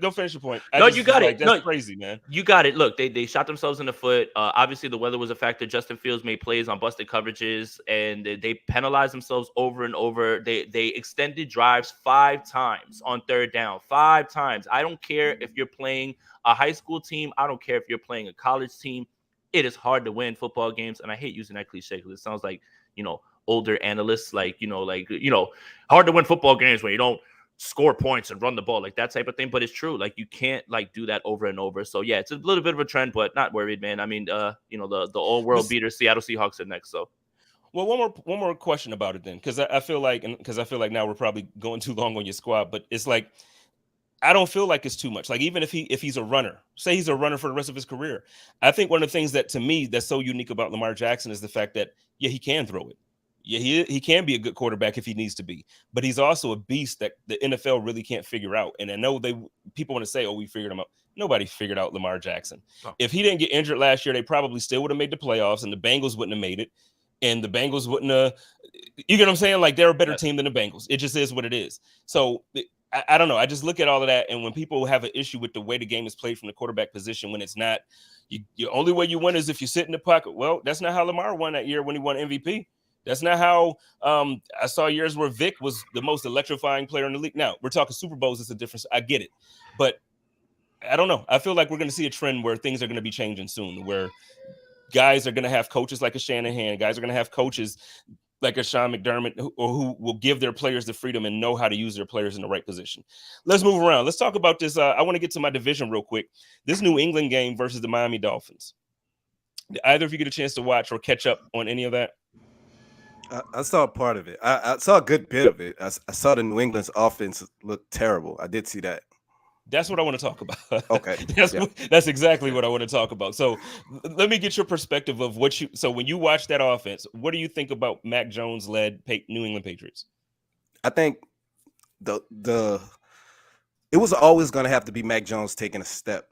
Go finish your point. You got it. That's crazy, man. You got it. Look, they shot themselves in the foot. Obviously, the weather was a factor. Justin Fields made plays on busted coverages, and they penalized themselves over and over. They extended drives 5 times on 3rd down. 5 times. I don't care if you're playing a high school team. I don't care if you're playing a college team. It is hard to win football games, and I hate using that cliche because it sounds like older analysts, hard to win football games when you don't score points and run the ball, like that type of thing. But it's true. Like, you can't do that over and over. So yeah, it's a little bit of a trend, but not worried, man. I mean, the all world beater Seattle Seahawks are next. So, well, one more question about it then, because I feel like now we're probably going too long on your squad, but it's like, I don't feel like it's too much. Like, even if he's a runner, say he's a runner for the rest of his career, I think one of the things that to me that's so unique about Lamar Jackson is the fact that he can throw it. Yeah, he can be a good quarterback if he needs to be, but he's also a beast that the NFL really can't figure out. And I know people want to say, oh, we figured him out. Nobody figured out Lamar Jackson. Oh. If he didn't get injured last year, they probably still would have made the playoffs, and the Bengals wouldn't have made it. And the Bengals wouldn't have, you get what I'm saying? Like, they're a better team than the Bengals. It just is what it is. So I don't know. I just look at all of that. And when people have an issue with the way the game is played from the quarterback position, when it's not, the only way you win is if you sit in the pocket. Well, that's not how Lamar won that year when he won MVP. That's not how I saw years where Vic was the most electrifying player in the league. Now, we're talking Super Bowls. It's a difference. I get it. But I don't know. I feel like we're going to see a trend where things are going to be changing soon, where guys are going to have coaches like a Shanahan. Guys are going to have coaches like a Sean McDermott who will give their players the freedom and know how to use their players in the right position. Let's move around. Let's talk about this. I want to get to my division real quick. This New England game versus the Miami Dolphins. Did either of you get a chance to watch or catch up on any of that? I saw part of it. I saw a good bit of it. I saw the New England's offense look terrible. I did see that. That's what I want to talk about. Okay. Yeah. That's exactly what I want to talk about. So let me get your perspective of what you. So when you watch that offense, what do you think about Mac Jones led New England Patriots? I think the it was always going to have to be Mac Jones taking a step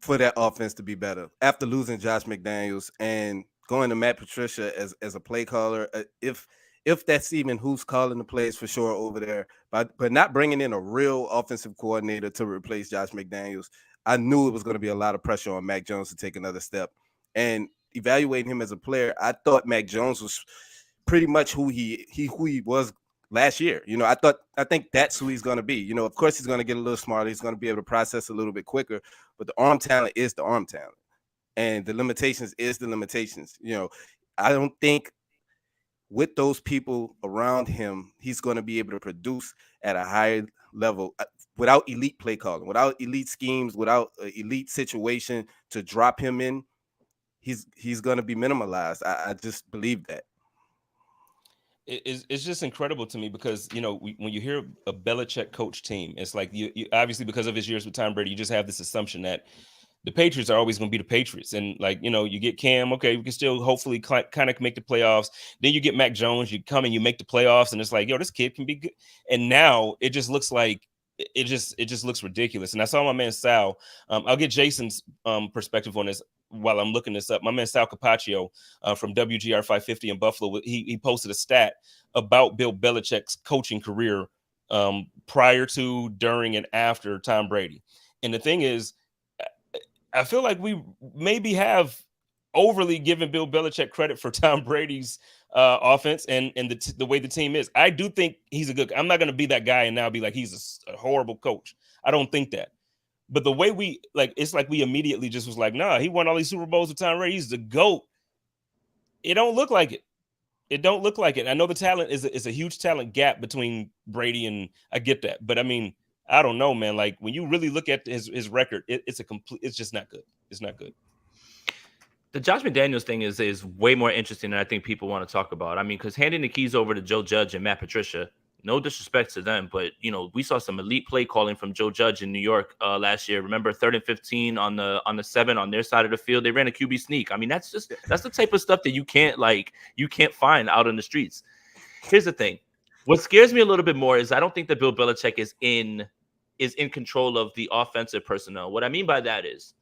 for that offense to be better after losing Josh McDaniels and going to Matt Patricia as a play caller. If that's even who's calling the plays for sure over there, but not bringing in a real offensive coordinator to replace Josh McDaniels, I knew it was going to be a lot of pressure on Mac Jones to take another step. And evaluating him as a player, I thought Mac Jones was pretty much who he was last year. I think that's who he's going to be. Of course he's going to get a little smarter. He's going to be able to process a little bit quicker, but the arm talent is the arm talent, and the limitations is the limitations. I don't think with those people around him, he's going to be able to produce at a higher level without elite play calling, without elite schemes, without an elite situation to drop him in. He's going to be minimalized. I just believe that. It's just incredible to me because, when you hear a Belichick coach team, it's like you obviously, because of his years with Tom Brady, you just have this assumption that the Patriots are always going to be the Patriots. And you get Cam, okay, we can still hopefully kind of make the playoffs. Then you get Mac Jones, you come and you make the playoffs, and it's like, yo, this kid can be good. And now it just looks like it just looks ridiculous. And I saw my man Sal. I'll get Jason's perspective on this while I'm looking this up. My man Sal Capaccio from WGR 550 in Buffalo, he posted a stat about Bill Belichick's coaching career prior to, during, and after Tom Brady. And the thing is, I feel like we maybe have overly given Bill Belichick credit for Tom Brady's offense and the way the team is. I do think he's a good. I'm not going to be that guy and now be like he's a horrible coach. I don't think that. But the way it's like we immediately just was like, nah, he won all these Super Bowls with Tom Brady. He's the GOAT. It don't look like it. It don't look like it. I know the talent is a huge talent gap between Brady and I get that. But I mean, I don't know, man. Like when you really look at his record, it's just not good. It's not good. The Josh McDaniels thing is way more interesting than I think people want to talk about. I mean, because handing the keys over to Joe Judge and Matt Patricia, no disrespect to them, but we saw some elite play calling from Joe Judge in New York last year. Remember 3rd and 15 on the 7 on their side of the field. They ran a QB sneak. I mean, that's the type of stuff that you can't find out in the streets. Here's the thing. What scares me a little bit more is I don't think that Bill Belichick is in control of the offensive personnel. What I mean by that is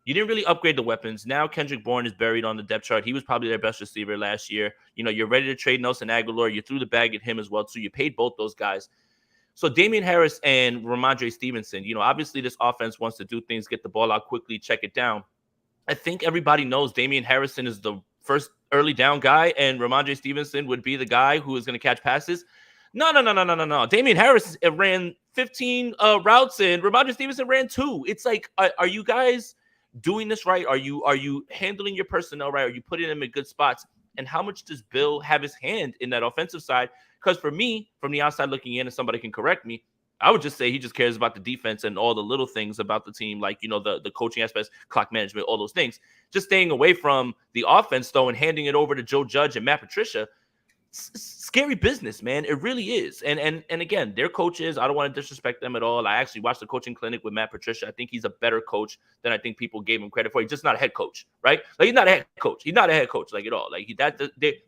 you didn't really upgrade the weapons. Now Kendrick Bourne is buried on the depth chart. He was probably their best receiver last year. You're ready to trade Nelson Aguilar. You threw the bag at him as well, too. You paid both those guys. So Damian Harris and Ramondre Stevenson, obviously this offense wants to do things, get the ball out quickly, check it down. I think everybody knows Damian Harrison is the first early down guy, and Ramondre Stevenson would be the guy who is going to catch passes. No. Damian Harris ran 15 routes, and Ramondre Stevenson ran 2. It's like, are you guys doing this right? Are you handling your personnel right? Are you putting them in good spots? And how much does Bill have his hand in that offensive side? Because for me, from the outside looking in, and somebody can correct me, I would just say he just cares about the defense and all the little things about the team, like, the coaching aspects, clock management, all those things. Just staying away from the offense, though, and handing it over to Joe Judge and Matt Patricia, scary business, man. It really is. And again, their coaches, I don't want to disrespect them at all. I actually watched the coaching clinic with Matt Patricia. I think he's a better coach than I think people gave him credit for. He's just not a head coach, right? Like, he's not a head coach. He's not a head coach, like, at all. Like,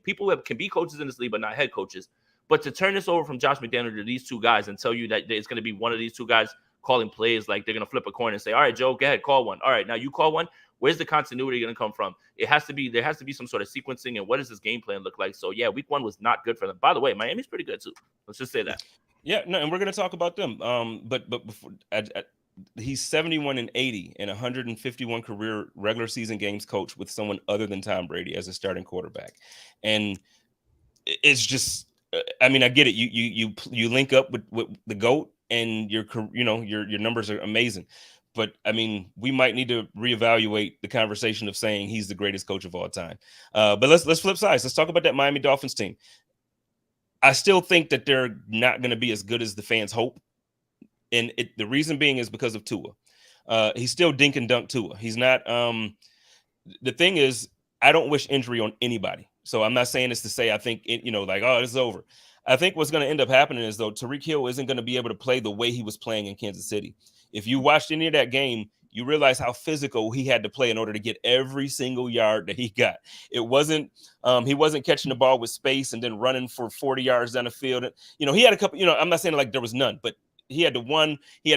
people can be coaches in this league, but not head coaches. But to turn this over from Josh McDaniels to these two guys and tell you that it's going to be one of these two guys calling plays, like they're going to flip a coin and say, all right, Joe, go ahead, call one. All right, now you call one. Where's the continuity going to come from? There has to be some sort of sequencing, and what does this game plan look like? So yeah, week 1 was not good for them. By the way, Miami's pretty good too. Let's just say that. Yeah, no, and we're going to talk about them. But before he's 71-80 and 151 career regular season games coached with someone other than Tom Brady as a starting quarterback, and it's just, I mean, I get it. You link up with the GOAT, and your numbers are amazing. But I mean, we might need to reevaluate the conversation of saying he's the greatest coach of all time. But let's flip sides. Let's talk about that Miami Dolphins team. I still think that they're not going to be as good as the fans hope, and the reason being is because of Tua. He's still dink and dunk Tua. He's not. The thing is, I don't wish injury on anybody. So I'm not saying this to say I think it, like, oh, this is over. I think what's going to end up happening is, though, Tyreek Hill isn't going to be able to play the way he was playing in Kansas City. If you watched any of that game, you realize how physical he had to play in order to get every single yard that he got. It wasn't he wasn't catching the ball with space and then running for 40 yards down the field. He had a couple, I'm not saying like there was none, but he had to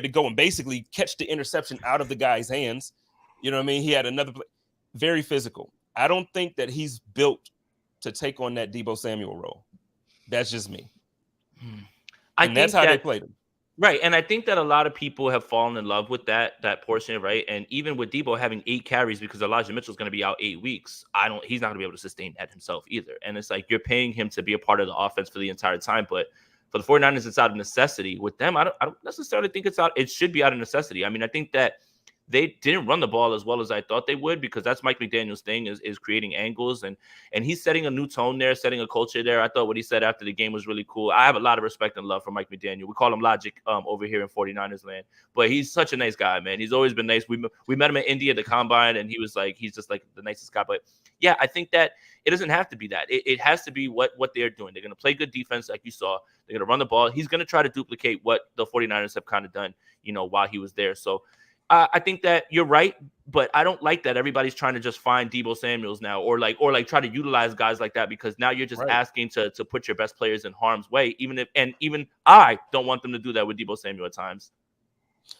go and basically catch the interception out of the guy's hands. You know what I mean? He had another play. Very physical. I don't think that he's built to take on that Deebo Samuel role. That's just me. And that's how they played him. Right. And I think that a lot of people have fallen in love with that portion, right? And even with Deebo having 8 carries because Elijah Mitchell's going to be out 8 weeks, he's not going to be able to sustain that himself either. And it's like you're paying him to be a part of the offense for the entire time. But for the 49ers, it's out of necessity. With them, I don't necessarily think it should be out of necessity. I mean, I think that they didn't run the ball as well as I thought they would, because that's Mike McDaniel's thing is creating angles. And he's setting a new tone there, setting a culture there. I thought what he said after the game was really cool. I have a lot of respect and love for Mike McDaniel. We call him Logic over here in 49ers land. But he's such a nice guy, man. He's always been nice. We met him in India at the Combine, and he was like, he's just like the nicest guy. But yeah, I think that it doesn't have to be that. It has to be what they're doing. They're going to play good defense like you saw. They're going to run the ball. He's going to try to duplicate what the 49ers have kind of done, while he was there. So I think that you're right, but I don't like that everybody's trying to just find Deebo Samuels now, or try to utilize guys like that, because now you're just asking to put your best players in harm's way. Even I don't want them to do that with Deebo Samuel at times.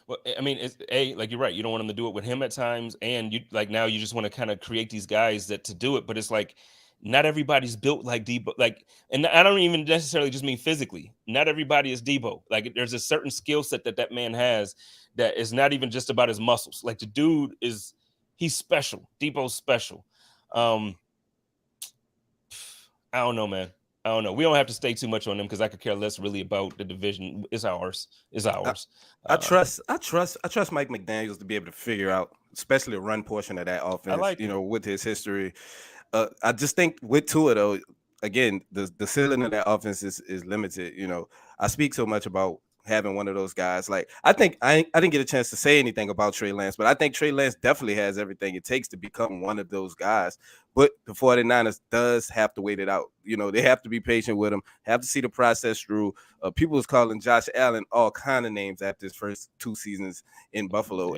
Well, I mean, it's like you're right. You don't want them to do it with him at times, and now you just want to kind of create these guys to do it. But it's like not everybody's built like Deebo. And I don't even necessarily just mean physically. Not everybody is Deebo. Like there's a certain skill set that man has that is not even just about his muscles. Like the dude he's special. Deebo's special. I don't know, man. I don't know. We don't have to stay too much on them because I could care less really about the division. It's ours. I trust Mike McDaniels to be able to figure out, especially the run portion of that offense. With his history. I just think with Tua, though, again, the ceiling of that offense is limited. I speak so much about having one of those guys. Like I think I didn't get a chance to say anything about Trey Lance, but I think Trey Lance definitely has everything it takes to become one of those guys. But the 49ers does have to wait it out. They have to be patient with him, have to see the process through. People was calling Josh Allen all kind of names after his first 2 seasons in Buffalo.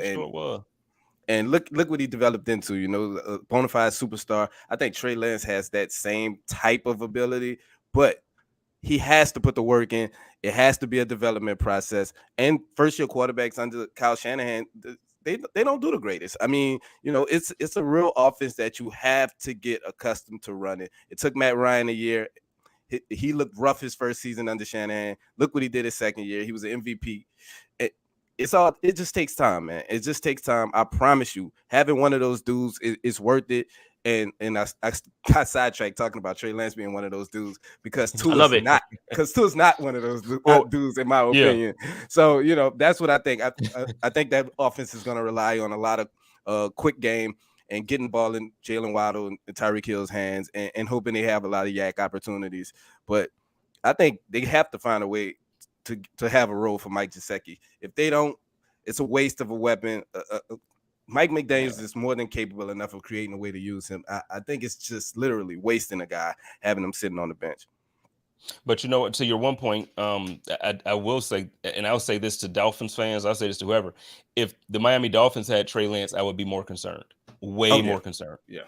And look what he developed into, a bona fide superstar. I think Trey Lance has that same type of ability, but he has to put the work in. It has to be a development process. And first-year quarterbacks under Kyle Shanahan, they don't do the greatest. I mean, it's a real offense that you have to get accustomed to running. It took Matt Ryan a year. He looked rough his first season under Shanahan. Look what he did his second year. He was an MVP. It just takes time, man. It just takes time. I promise you, having one of those dudes is worth it. And I got sidetracked talking about Trey Lance being one of those dudes because Tua's not one of those dudes, in my opinion. Yeah. So, that's what I think. I think that offense is going to rely on a lot of quick game and getting the ball in Jalen Waddle and Tyreek Hill's hands and hoping they have a lot of yak opportunities. But I think they have to find a way to have a role for Mike Gesicki. If they don't, it's a waste of a weapon. Mike McDaniels is more than capable enough of creating a way to use him. I think it's just literally wasting a guy, having him sitting on the bench. But to your one point, I will say, and I'll say this to Dolphins fans, I'll say this to whoever, if the Miami Dolphins had Trey Lance, I would be more concerned, more concerned. Yeah.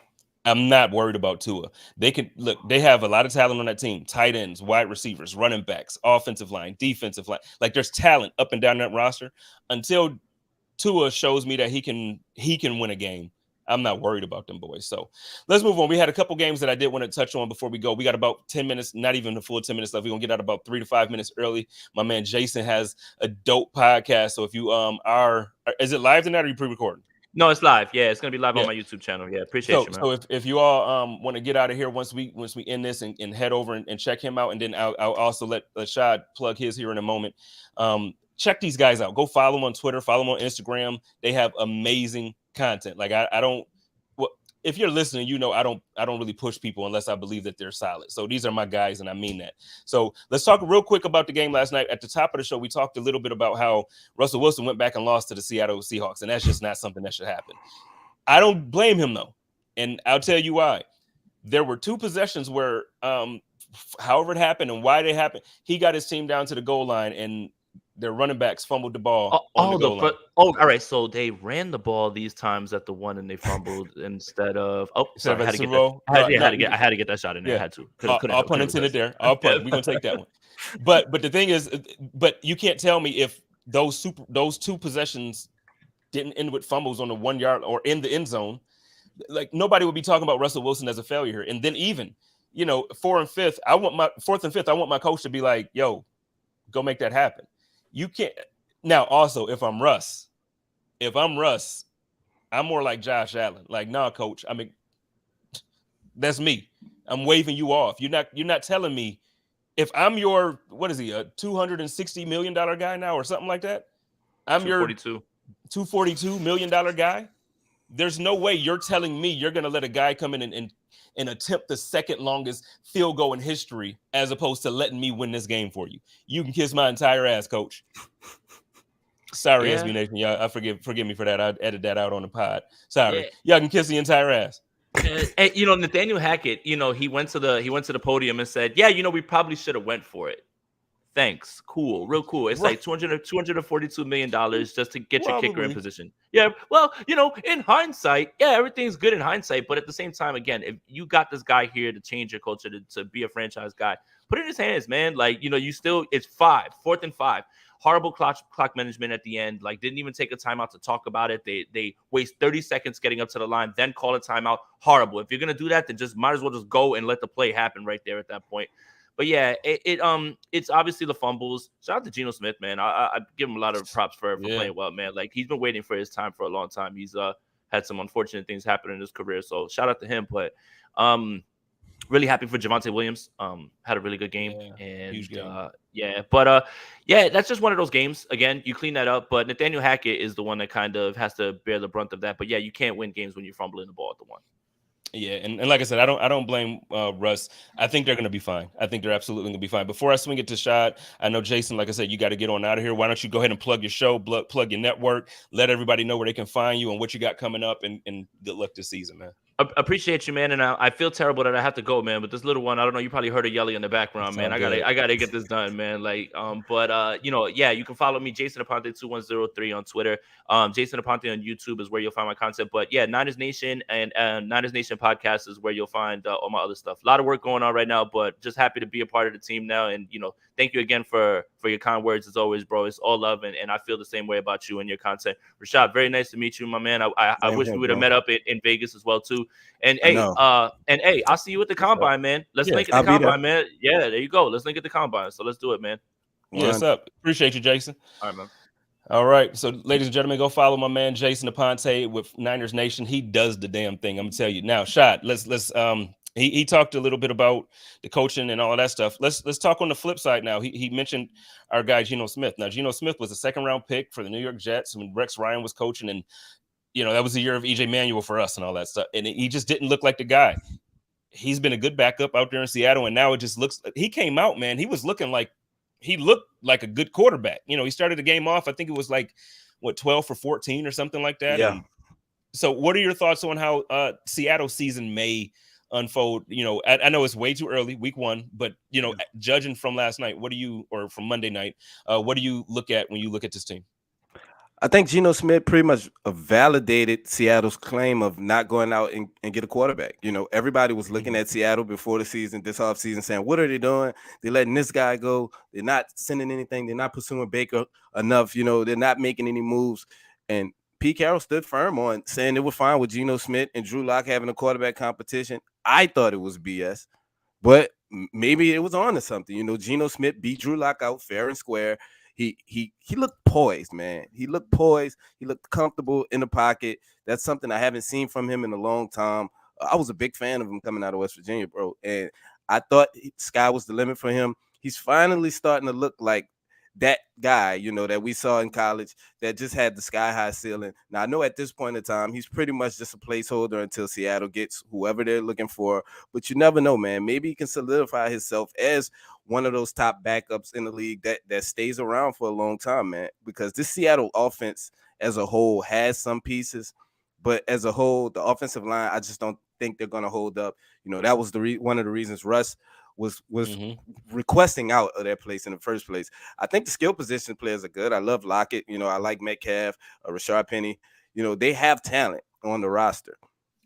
I'm not worried about Tua. They have a lot of talent on that team, tight ends, wide receivers, running backs, offensive line, defensive line. Like there's talent up and down that roster. Until Tua shows me that he can win a game, I'm not worried about them boys. So let's move on. We had a couple games that I did want to touch on before we go. We got about 10 minutes, not even the full 10 minutes left. We're going to get out about 3 to 5 minutes early. My man Jason has a dope podcast. So if you is it live tonight or are you pre-recording? No, it's live. Yeah, it's going to be live on my YouTube channel. Yeah, appreciate you, man. So if you all want to get out of here once we end this and head over and check him out, and then I'll also let Shaad plug his here in a moment. Check these guys out. Go follow them on Twitter. Follow them on Instagram. They have amazing content. Like I don't. Well, if you're listening, I don't really push people unless I believe that they're solid. So these are my guys, and I mean that. So let's talk real quick about the game last night. At the top of the show, we talked a little bit about how Russell Wilson went back and lost to the Seattle Seahawks, and that's just not something that should happen. I don't blame him though, and I'll tell you why. there were 2 possessions where, however it happened and why they happened, he got his team down to the goal line and their running backs fumbled the ball on the goal line. All right. So they ran the ball these times at the one and they fumbled instead of. Oh, Instead of sorry, I at had the to get Super that. Bowl? I had to get that shot in there. I Yeah. had to. All pun intended there. All pun. We're gonna take that one. But the thing is, but you can't tell me if those 2 possessions didn't end with fumbles on the 1 yard or in the end zone. Like nobody would be talking about Russell Wilson as a failure here. And then even, 4th and 5th, I want my coach to be like, yo, go make that happen. You can't. Now, also, if I'm Russ, I'm more like Josh Allen. Like, nah, coach. I mean, that's me. I'm waving you off. You're not telling me if I'm your, what is he, a $260 million guy now or something like that? I'm your $242 million guy. There's no way you're telling me you're going to let a guy come in and attempt the second longest field goal in history as opposed to letting me win this game for you. You can kiss my entire ass, coach. Sorry, SB Nation. Yeah, forgive me for that. I edited that out on the pod. Sorry. Y'all can kiss the entire ass. And, Nathaniel Hackett, he went to the podium and said, yeah, we probably should have went for it. Thanks. Cool. Real cool. It's like $242 million just to get your kicker in position. Yeah. Well, in hindsight, everything's good in hindsight. But at the same time, again, if you got this guy here to change your culture, to be a franchise guy, put it in his hands, man. Like, it's 4th and 5. Horrible clock management at the end. Like, didn't even take a timeout to talk about it. They waste 30 seconds getting up to the line, then call a timeout. Horrible. If you're going to do that, then might as well just go and let the play happen right there at that point. But yeah, it's obviously the fumbles. Shout out to Geno Smith, man. I give him a lot of props for playing well, man. Like, he's been waiting for his time for a long time. He's had some unfortunate things happen in his career, so shout out to him. But really happy for Javonte Williams. Had a really good game, and huge game. That's just one of those games. Again, you clean that up, but Nathaniel Hackett is the one that kind of has to bear the brunt of that. But yeah, you can't win games when you're fumbling the ball at the one. Yeah, and like I said, I don't blame Russ. I think they're going to be fine. I think they're absolutely going to be fine. Before I swing it to Shaad, I know Jason, like I said, you got to get on out of here. Why don't you go ahead and plug your show, plug your network, let everybody know where they can find you and what you got coming up, and good luck this season, man. Appreciate you, man, and I feel terrible that I have to go, man. But this little one, I don't know. You probably heard her yelling in the background, man. I gotta get this done, man. Like, you can follow me, Jason Aponte 2103 on Twitter. Jason Aponte on YouTube is where you'll find my content. But yeah, Niners Nation and Niners Nation podcast is where you'll find all my other stuff. A lot of work going on right now, but just happy to be a part of the team now. And thank you again for your kind words as always, bro. It's all love, and I feel the same way about you and your content. Rashad, very nice to meet you, my man. I wish we would have met up in Vegas as well too. And I'll see you at the combine, man. Let's link at the combine, man. Yeah, there you go. Let's link at the combine. So let's do it, man. Yes, up. Appreciate you, Jason. All right, man. All right. So, ladies and gentlemen, go follow my man Jason Aponte with Niners Nation. He does the damn thing. I'm gonna tell you now. Shaad, let's he talked a little bit about the coaching and all of that stuff. Let's talk on the flip side now. He mentioned our guy Geno Smith. Now, Geno Smith was a 2nd-round pick for the New York Jets when Rex Ryan was coaching, and that was the year of EJ Manuel for us and all that stuff. And he just didn't look like the guy. He's been a good backup out there in Seattle, and now it just looks. He came out, man. He looked like a good quarterback. He started the game off. I think it was like 12 for 14 or something like that. Yeah. And so, what are your thoughts on how Seattle season may unfold? I know it's way too early, week 1, but judging from last night, from Monday night, what do you look at when you look at this team? I think Geno Smith pretty much validated Seattle's claim of not going out and get a quarterback. Everybody was looking at Seattle before the season, this offseason, saying, what are they doing? They're letting this guy go. They're not sending anything. They're not pursuing Baker enough. They're not making any moves. And Pete Carroll stood firm on saying they were fine with Geno Smith and Drew Lock having a quarterback competition. I thought it was BS, but maybe it was on to something. Geno Smith beat Drew Lock out fair and square. He looked poised, man. He looked poised. He looked comfortable in the pocket. That's something I haven't seen from him in a long time. I was a big fan of him coming out of West Virginia, bro. And I thought sky was the limit for him. He's finally starting to look like that guy, that we saw in college that just had the sky high ceiling. Now, I know at this point in time, he's pretty much just a placeholder until Seattle gets whoever they're looking for. But you never know, man. Maybe he can solidify himself as one of those top backups in the league that stays around for a long time, man. Because this Seattle offense as a whole has some pieces, but as a whole, the offensive line, I just don't think they're going to hold up. You know, that was one of the reasons Russ was Mm-hmm. requesting out of that place in the first place. I think the skill position players are good. I love Lockett. You know, I like Metcalf, Rashard Penny. You know, they have talent on the roster.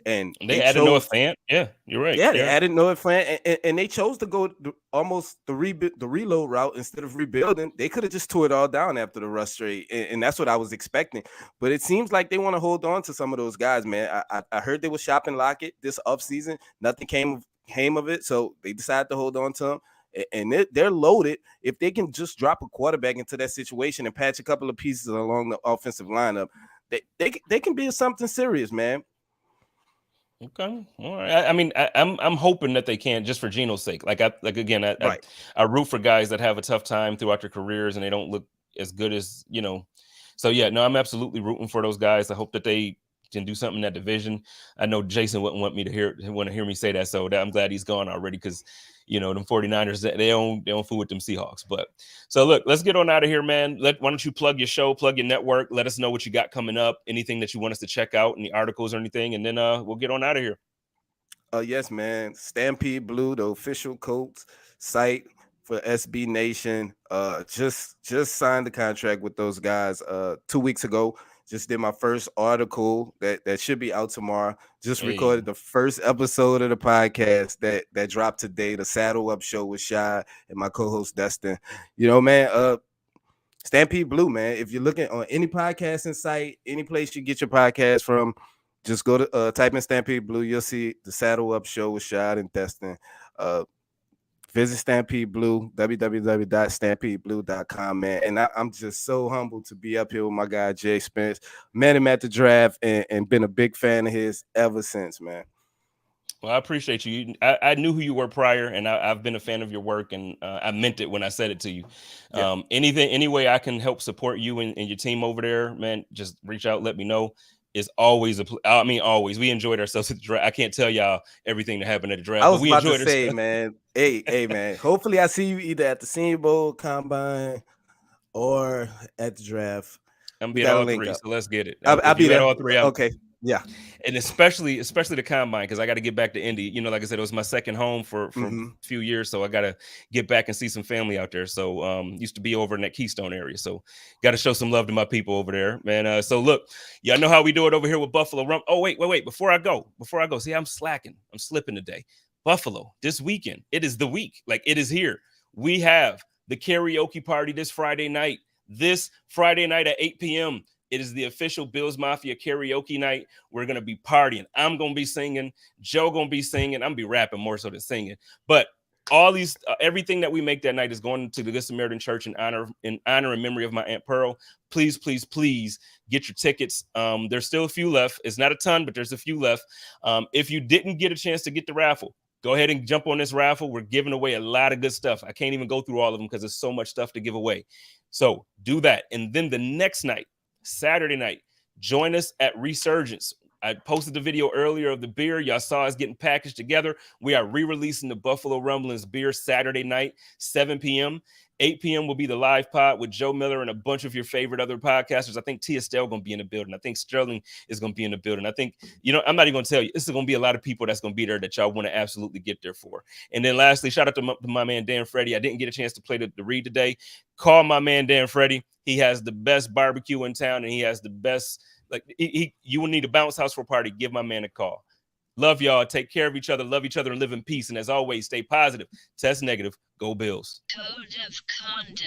And They added Noah Fant. Yeah, you're right. Yeah, they added Noah Fant, and they chose to go almost the reload route instead of rebuilding. They could have just tore it all down after the Russ trade, and that's what I was expecting. But it seems like they want to hold on to some of those guys, man. I heard they were shopping Lockett this offseason. Nothing came of it, so they decided to hold on to him. And they're loaded. If they can just drop a quarterback into that situation and patch a couple of pieces along the offensive lineup, they can be something serious, man. Okay, all right. I mean, I'm hoping that they can, just for Geno's sake. I root for guys that have a tough time throughout their careers and they don't look as good as, you know. So yeah, no, I'm absolutely rooting for those guys. I hope that they can do something in that division. I know Jason wouldn't want to hear me say that, so I'm glad he's gone already, because you know them 49ers, they don't fool with them Seahawks. But so look, let's get on out of here, man. Why don't you plug your show, plug your network, let us know what you got coming up, anything that you want us to check out, any articles or anything, and then we'll get on out of here. Yes, man. Stampede Blue, the official Colts site for SB Nation. Just signed the contract with those guys 2 weeks ago. Just did my first article that should be out tomorrow. Just recorded the first episode of the podcast that dropped today, the Saddle Up Show with Shaad and my co-host Destin. You know, man, Stampede Blue, man. If you're looking on any podcasting site, any place you get your podcast from, just go to type in Stampede Blue. You'll see the Saddle Up Show with Shaad and Destin. Visit Stampede Blue, www.stampedeblue.com, man. And I'm just so humbled to be up here with my guy, Jay Spence. Met him at the draft and been a big fan of his ever since, man. Well, I appreciate you. I knew who you were prior, and I've been a fan of your work, and I meant it when I said it to you. Yeah. Any way I can help support you and your team over there, man, just reach out, let me know. Is always always. We enjoyed ourselves at the draft. I can't tell y'all everything that happened at the draft. I was about to say, man. Hey, man. Hopefully, I see you either at the Senior Bowl, Combine, or at the draft. I'm gonna be at all three, so let's get it. I'll be at all three. Okay. Yeah, and especially the Combine, because I got to get back to Indy. You know, like I said, it was my second home for a few years, so I got to get back and see some family out there. So used to be over in that Keystone area, so got to show some love to my people over there, man. So look, y'all know how we do it over here with Buffalo Rum. Oh wait, before I go, see, I'm slacking, I'm slipping today. Buffalo this weekend, it is the week, like it is here. We have the karaoke party this Friday night at 8 p.m. It is the official Bills Mafia karaoke night. We're going to be partying. I'm going to be singing. Joe going to be singing. I'm going to be rapping more so than singing. But all these, everything that we make that night is going to the Good Samaritan Church in honor and memory of my Aunt Pearl. Please, please, please get your tickets. There's still a few left. It's not a ton, but there's a few left. If you didn't get a chance to get the raffle, go ahead and jump on this raffle. We're giving away a lot of good stuff. I can't even go through all of them because there's so much stuff to give away. So do that. And then the next night, Saturday night, join us at Resurgence. I posted the video earlier of the beer. Y'all saw us getting packaged together. We are re-releasing the Buffalo Rumblings beer Saturday night, 7 p.m. 8 p.m. will be the live pod with Joe Miller and a bunch of your favorite other podcasters. I think Tia Stell going to be in the building. I think Sterling is going to be in the building. I think, I'm not even going to tell you. This is going to be a lot of people that's going to be there that y'all want to absolutely get there for. And then lastly, shout out to my man, Dan Freddy. I didn't get a chance to play the read today. Call my man, Dan Freddy. He has the best barbecue in town, and he has the best, you will need a bounce house for a party. Give my man a call. Love y'all. Take care of each other. Love each other and live in peace. And as always, stay positive. Test negative. Go Bills. Code of conduct.